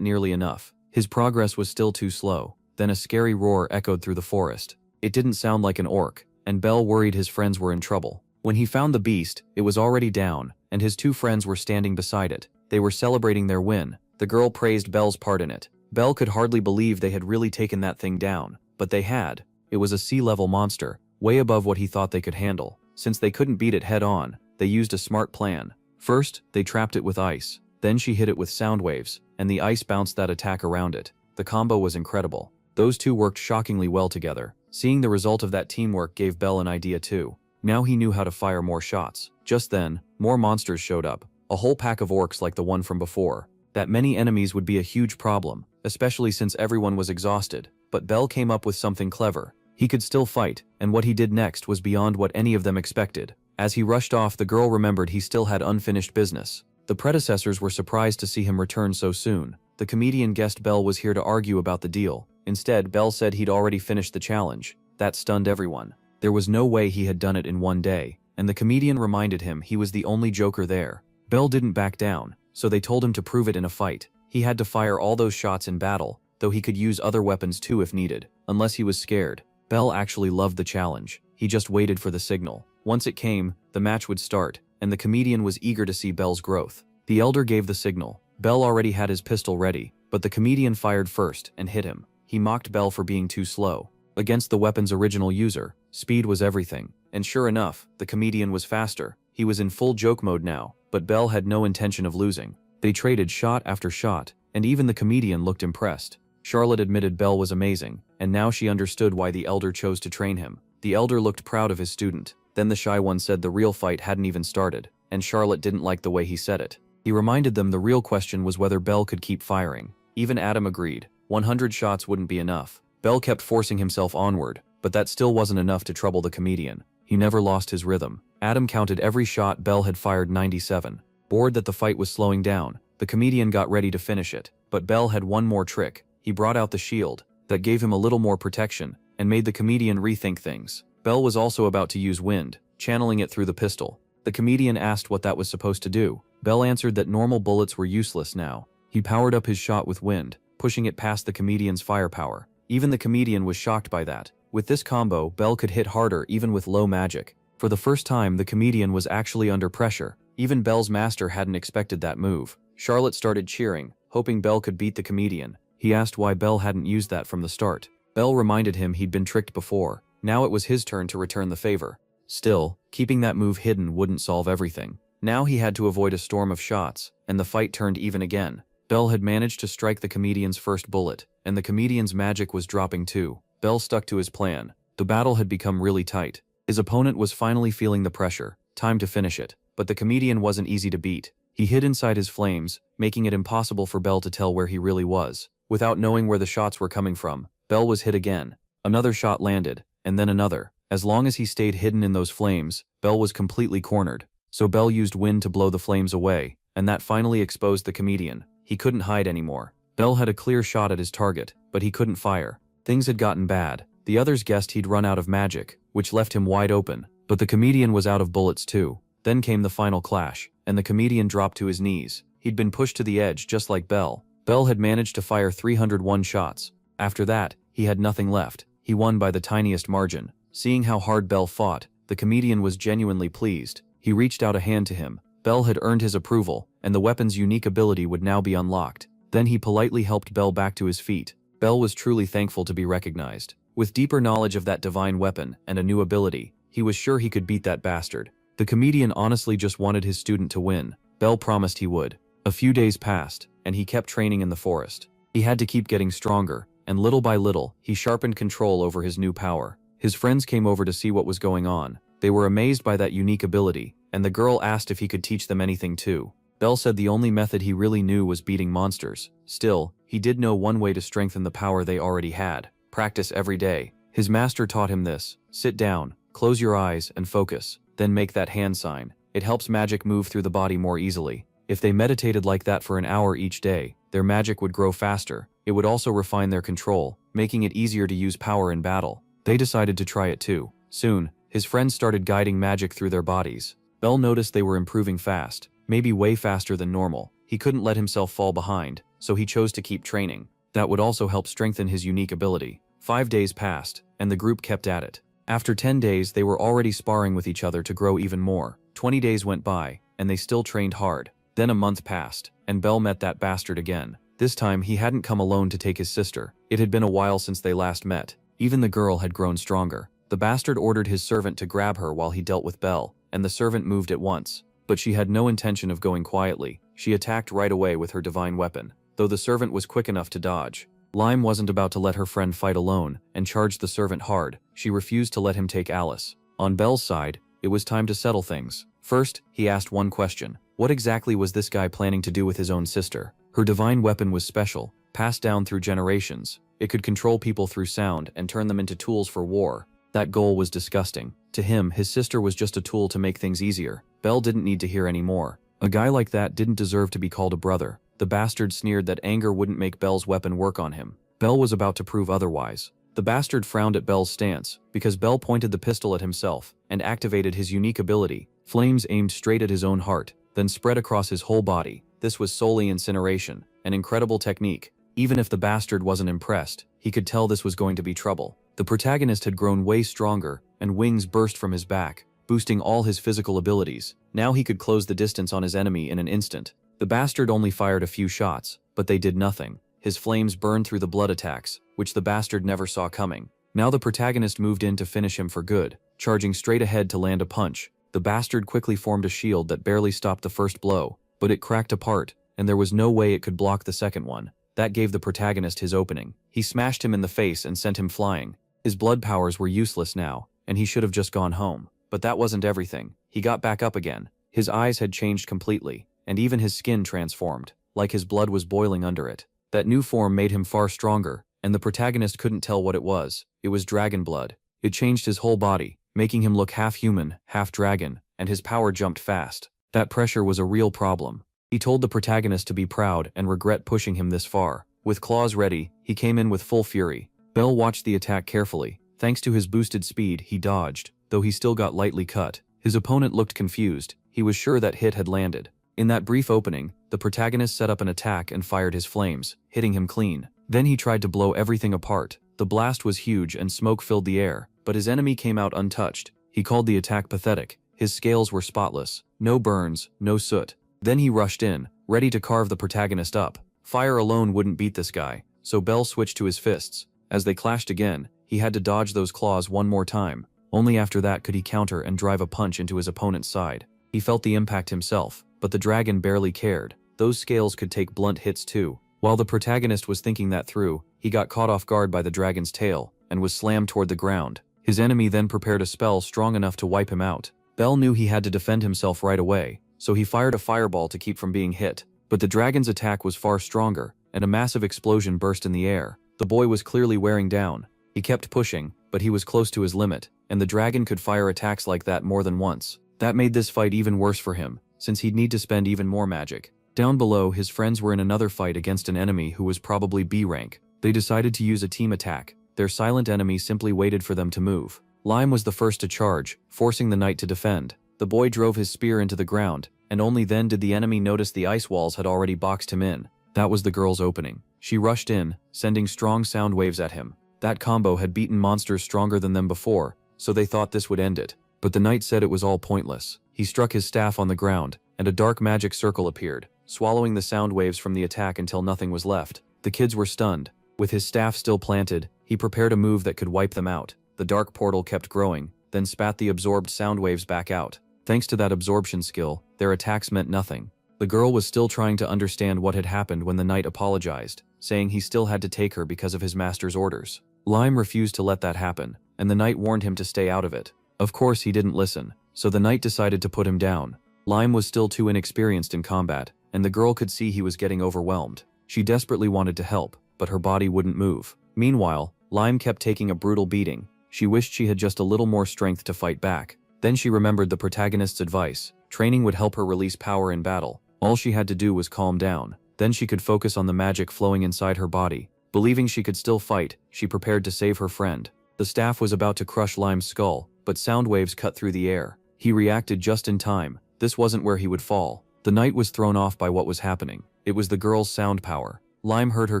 nearly enough. His progress was still too slow. Then a scary roar echoed through the forest. It didn't sound like an orc, and Bell worried his friends were in trouble. When he found the beast, it was already down, and his two friends were standing beside it. They were celebrating their win. The girl praised Bell's part in it. Bell could hardly believe they had really taken that thing down, but they had. It was a sea-level monster, way above what he thought they could handle. Since they couldn't beat it head-on, they used a smart plan. First, they trapped it with ice. Then she hit it with sound waves, and the ice bounced that attack around it. The combo was incredible. Those two worked shockingly well together. Seeing the result of that teamwork gave Bell an idea too. Now he knew how to fire more shots. Just then, more monsters showed up. A whole pack of orcs like the one from before. That many enemies would be a huge problem, especially since everyone was exhausted. But Bell came up with something clever. He could still fight, and what he did next was beyond what any of them expected. As he rushed off, the girl remembered he still had unfinished business. The predecessors were surprised to see him return so soon. The comedian guessed Bell was here to argue about the deal. Instead, Bell said he'd already finished the challenge. That stunned everyone. There was no way he had done it in one day, and the comedian reminded him he was the only joker there. Bell didn't back down, so they told him to prove it in a fight. He had to fire all those shots in battle, though he could use other weapons too if needed, unless he was scared. Bell actually loved the challenge. He just waited for the signal. Once it came, the match would start, and the comedian was eager to see Bell's growth. The elder gave the signal. Bell already had his pistol ready, but the comedian fired first and hit him. He mocked Bell for being too slow. Against the weapon's original user, speed was everything. And sure enough, the comedian was faster. He was in full joke mode now, but Bell had no intention of losing. They traded shot after shot, and even the comedian looked impressed. Charlotte admitted Bell was amazing, and now she understood why the elder chose to train him. The elder looked proud of his student. Then the shy one said the real fight hadn't even started, and Charlotte didn't like the way he said it. He reminded them the real question was whether Bell could keep firing. Even Adam agreed. 100 shots wouldn't be enough. Bell kept forcing himself onward, but that still wasn't enough to trouble the comedian. He never lost his rhythm. Adam counted every shot Bell had fired 97. Bored that the fight was slowing down, the comedian got ready to finish it. But Bell had one more trick. He brought out the shield. That gave him a little more protection, and made the comedian rethink things. Bell was also about to use wind, channeling it through the pistol. The comedian asked what that was supposed to do. Bell answered that normal bullets were useless now. He powered up his shot with wind, pushing it past the comedian's firepower. Even the comedian was shocked by that. With this combo, Bell could hit harder even with low magic. For the first time, the comedian was actually under pressure. Even Bell's master hadn't expected that move. Charlotte started cheering, hoping Bell could beat the comedian. He asked why Bell hadn't used that from the start. Bell reminded him he'd been tricked before. Now it was his turn to return the favor. Still, keeping that move hidden wouldn't solve everything. Now he had to avoid a storm of shots, and the fight turned even again. Bell had managed to strike the comedian's first bullet, and the comedian's magic was dropping too. Bell stuck to his plan. The battle had become really tight. His opponent was finally feeling the pressure. Time to finish it. But the comedian wasn't easy to beat. He hid inside his flames, making it impossible for Bell to tell where he really was. Without knowing where the shots were coming from, Bell was hit again. Another shot landed, and then another. As long as he stayed hidden in those flames, Bell was completely cornered. So Bell used wind to blow the flames away, and that finally exposed the comedian. He couldn't hide anymore. Bell had a clear shot at his target, but he couldn't fire. Things had gotten bad. The others guessed he'd run out of magic, which left him wide open. But the comedian was out of bullets too. Then came the final clash, and the comedian dropped to his knees. He'd been pushed to the edge just like Bell. Bell had managed to fire 301 shots. After that, he had nothing left. He won by the tiniest margin. Seeing how hard Bell fought, the comedian was genuinely pleased. He reached out a hand to him. Bell had earned his approval, and the weapon's unique ability would now be unlocked. Then he politely helped Bell back to his feet. Bell was truly thankful to be recognized. With deeper knowledge of that divine weapon and a new ability, he was sure he could beat that bastard. The comedian honestly just wanted his student to win. Bell promised he would. A few days passed, and he kept training in the forest. He had to keep getting stronger, and little by little, he sharpened control over his new power. His friends came over to see what was going on. They were amazed by that unique ability, and the girl asked if he could teach them anything too. Bell said the only method he really knew was beating monsters. Still, he did know one way to strengthen the power they already had. Practice every day. His master taught him this. Sit down, close your eyes, and focus. then make that hand sign. It helps magic move through the body more easily. If they meditated like that for an hour each day, their magic would grow faster. It would also refine their control, making it easier to use power in battle. They decided to try it too. Soon, his friends started guiding magic through their bodies. Bell noticed they were improving fast, maybe way faster than normal. He couldn't let himself fall behind, so he chose to keep training. That would also help strengthen his unique ability. 5 days passed, and the group kept at it. After 10 days, they were already sparring with each other to grow even more. 20 days went by, and they still trained hard. Then a month passed, and Bell met that bastard again. This time, he hadn't come alone to take his sister. It had been a while since they last met. Even the girl had grown stronger. The bastard ordered his servant to grab her while he dealt with Bell, and the servant moved at once. But she had no intention of going quietly. She attacked right away with her divine weapon, though the servant was quick enough to dodge. Lime wasn't about to let her friend fight alone, and charged the servant hard. She refused to let him take Alice. On Bell's side, it was time to settle things. First, he asked one question. What exactly was this guy planning to do with his own sister? Her divine weapon was special, passed down through generations. It could control people through sound and turn them into tools for war. That goal was disgusting. To him, his sister was just a tool to make things easier. Bell didn't need to hear any more. A guy like that didn't deserve to be called a brother. The bastard sneered that anger wouldn't make Bell's weapon work on him. Bell was about to prove otherwise. The bastard frowned at Bell's stance, because Bell pointed the pistol at himself and activated his unique ability. Flames aimed straight at his own heart, then spread across his whole body. This was solely incineration, an incredible technique. Even if the bastard wasn't impressed, he could tell this was going to be trouble. The protagonist had grown way stronger, and wings burst from his back, boosting all his physical abilities. Now he could close the distance on his enemy in an instant. The bastard only fired a few shots, but they did nothing. His flames burned through the blood attacks, which the bastard never saw coming. Now the protagonist moved in to finish him for good, charging straight ahead to land a punch. The bastard quickly formed a shield that barely stopped the first blow, but it cracked apart, and there was no way it could block the second one. That gave the protagonist his opening. He smashed him in the face and sent him flying. His blood powers were useless now, and he should have just gone home. But that wasn't everything. He got back up again. His eyes had changed completely, and even his skin transformed, like his blood was boiling under it. That new form made him far stronger, and the protagonist couldn't tell what it was. It was dragon blood. It changed his whole body, making him look half human, half dragon, and his power jumped fast. That pressure was a real problem. He told the protagonist to be proud and regret pushing him this far. With claws ready, he came in with full fury. Bell watched the attack carefully. Thanks to his boosted speed, he dodged, though he still got lightly cut. His opponent looked confused. He was sure that hit had landed. In that brief opening, the protagonist set up an attack and fired his flames, hitting him clean. Then he tried to blow everything apart. The blast was huge and smoke filled the air, but his enemy came out untouched. He called the attack pathetic. His scales were spotless. No burns, no soot. Then he rushed in, ready to carve the protagonist up. Fire alone wouldn't beat this guy, so Bell switched to his fists. As they clashed again, he had to dodge those claws one more time. Only after that could he counter and drive a punch into his opponent's side. He felt the impact himself, but the dragon barely cared. Those scales could take blunt hits too. While the protagonist was thinking that through, he got caught off guard by the dragon's tail, and was slammed toward the ground. His enemy then prepared a spell strong enough to wipe him out. Bell knew he had to defend himself right away, so he fired a fireball to keep from being hit. But the dragon's attack was far stronger, and a massive explosion burst in the air. The boy was clearly wearing down. He kept pushing, but he was close to his limit, and the dragon could fire attacks like that more than once. That made this fight even worse for him, since he'd need to spend even more magic. Down below, his friends were in another fight against an enemy who was probably B rank. They decided to use a team attack. Their silent enemy simply waited for them to move. Lime was the first to charge, forcing the knight to defend. The boy drove his spear into the ground, and only then did the enemy notice the ice walls had already boxed him in. That was the girl's opening. She rushed in, sending strong sound waves at him. That combo had beaten monsters stronger than them before, so they thought this would end it. But the knight said it was all pointless. He struck his staff on the ground, and a dark magic circle appeared, swallowing the sound waves from the attack until nothing was left. The kids were stunned. With his staff still planted, he prepared a move that could wipe them out. The dark portal kept growing, then spat the absorbed sound waves back out. Thanks to that absorption skill, their attacks meant nothing. The girl was still trying to understand what had happened when the knight apologized, saying he still had to take her because of his master's orders. Lime refused to let that happen, and the knight warned him to stay out of it. Of course he didn't listen, so the knight decided to put him down. Lime was still too inexperienced in combat, and the girl could see he was getting overwhelmed. She desperately wanted to help, but her body wouldn't move. Meanwhile, Lime kept taking a brutal beating. She wished she had just a little more strength to fight back. Then she remembered the protagonist's advice. Training would help her release power in battle. All she had to do was calm down. Then she could focus on the magic flowing inside her body. Believing she could still fight, she prepared to save her friend. The staff was about to crush Lime's skull, but sound waves cut through the air. He reacted just in time. This wasn't where he would fall. The knight was thrown off by what was happening. It was the girl's sound power. Lime heard her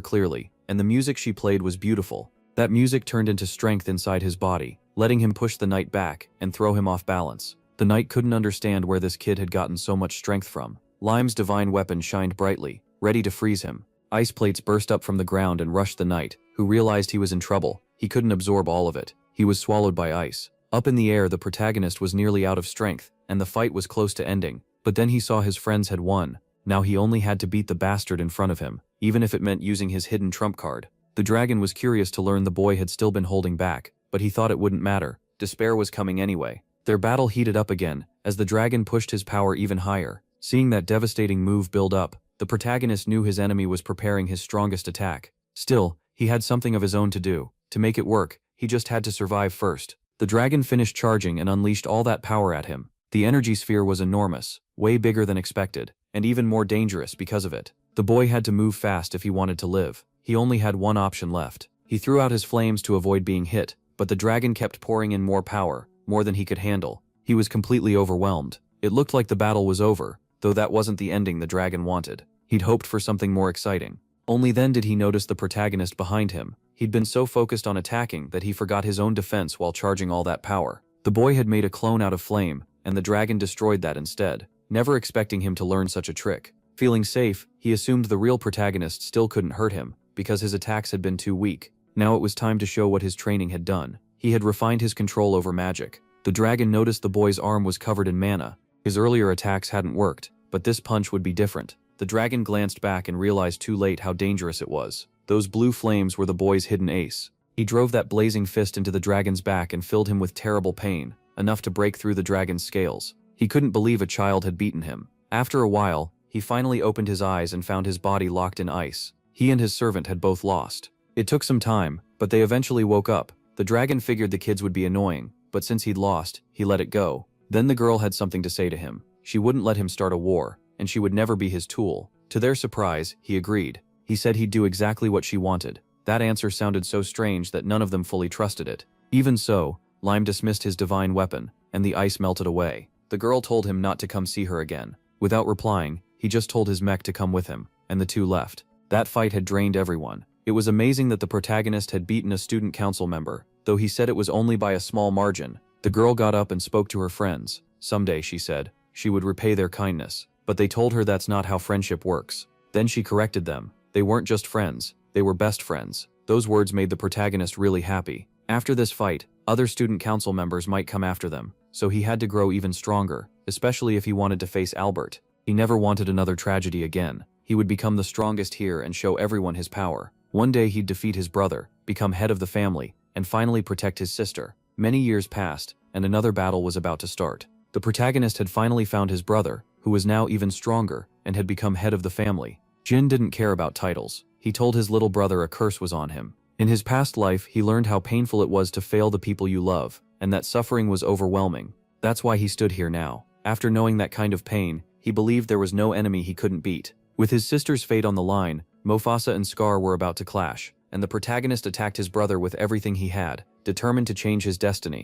clearly, and the music she played was beautiful. That music turned into strength inside his body, letting him push the knight back and throw him off balance. The knight couldn't understand where this kid had gotten so much strength from. Lime's divine weapon shined brightly, ready to freeze him. Ice plates burst up from the ground and rushed the knight, who realized he was in trouble. He couldn't absorb all of it. He was swallowed by ice. Up in the air, the protagonist was nearly out of strength, and the fight was close to ending. But then he saw his friends had won. Now he only had to beat the bastard in front of him, even if it meant using his hidden trump card. The dragon was curious to learn the boy had still been holding back, but he thought it wouldn't matter. Despair was coming anyway. Their battle heated up again, as the dragon pushed his power even higher. Seeing that devastating move build up, the protagonist knew his enemy was preparing his strongest attack. Still, he had something of his own to do. To make it work, he just had to survive first. The dragon finished charging and unleashed all that power at him. The energy sphere was enormous, way bigger than expected, and even more dangerous because of it. The boy had to move fast if he wanted to live. He only had one option left. He threw out his flames to avoid being hit, but the dragon kept pouring in more power, more than he could handle. He was completely overwhelmed. It looked like the battle was over, though that wasn't the ending the dragon wanted. He'd hoped for something more exciting. Only then did he notice the protagonist behind him. He'd been so focused on attacking that he forgot his own defense while charging all that power. The boy had made a clone out of flame, and the dragon destroyed that instead, never expecting him to learn such a trick. Feeling safe, he assumed the real protagonist still couldn't hurt him, because his attacks had been too weak. Now it was time to show what his training had done. He had refined his control over magic. The dragon noticed the boy's arm was covered in mana. His earlier attacks hadn't worked, but this punch would be different. The dragon glanced back and realized too late how dangerous it was. Those blue flames were the boy's hidden ace. He drove that blazing fist into the dragon's back and filled him with terrible pain, enough to break through the dragon's scales. He couldn't believe a child had beaten him. After a while, he finally opened his eyes and found his body locked in ice. He and his servant had both lost. It took some time, but they eventually woke up. The dragon figured the kids would be annoying, but since he'd lost, he let it go. Then the girl had something to say to him. She wouldn't let him start a war, and she would never be his tool. To their surprise, he agreed. He said he'd do exactly what she wanted. That answer sounded so strange that none of them fully trusted it. Even so, Lime dismissed his divine weapon, and the ice melted away. The girl told him not to come see her again. Without replying, he just told his mech to come with him, and the two left. That fight had drained everyone. It was amazing that the protagonist had beaten a student council member, though he said it was only by a small margin. The girl got up and spoke to her friends. Someday, she said, she would repay their kindness. But they told her that's not how friendship works. Then she corrected them. They weren't just friends, they were best friends. Those words made the protagonist really happy. After this fight, other student council members might come after them, so he had to grow even stronger, especially if he wanted to face Albert. He never wanted another tragedy again. He would become the strongest here and show everyone his power. One day he'd defeat his brother, become head of the family, and finally protect his sister. Many years passed, and another battle was about to start. The protagonist had finally found his brother, who was now even stronger, and had become head of the family. Jin didn't care about titles. He told his little brother a curse was on him. In his past life, he learned how painful it was to fail the people you love, and that suffering was overwhelming. That's why he stood here now. After knowing that kind of pain, he believed there was no enemy he couldn't beat. With his sister's fate on the line, Mufasa and Scar were about to clash, and the protagonist attacked his brother with everything he had, determined to change his destiny.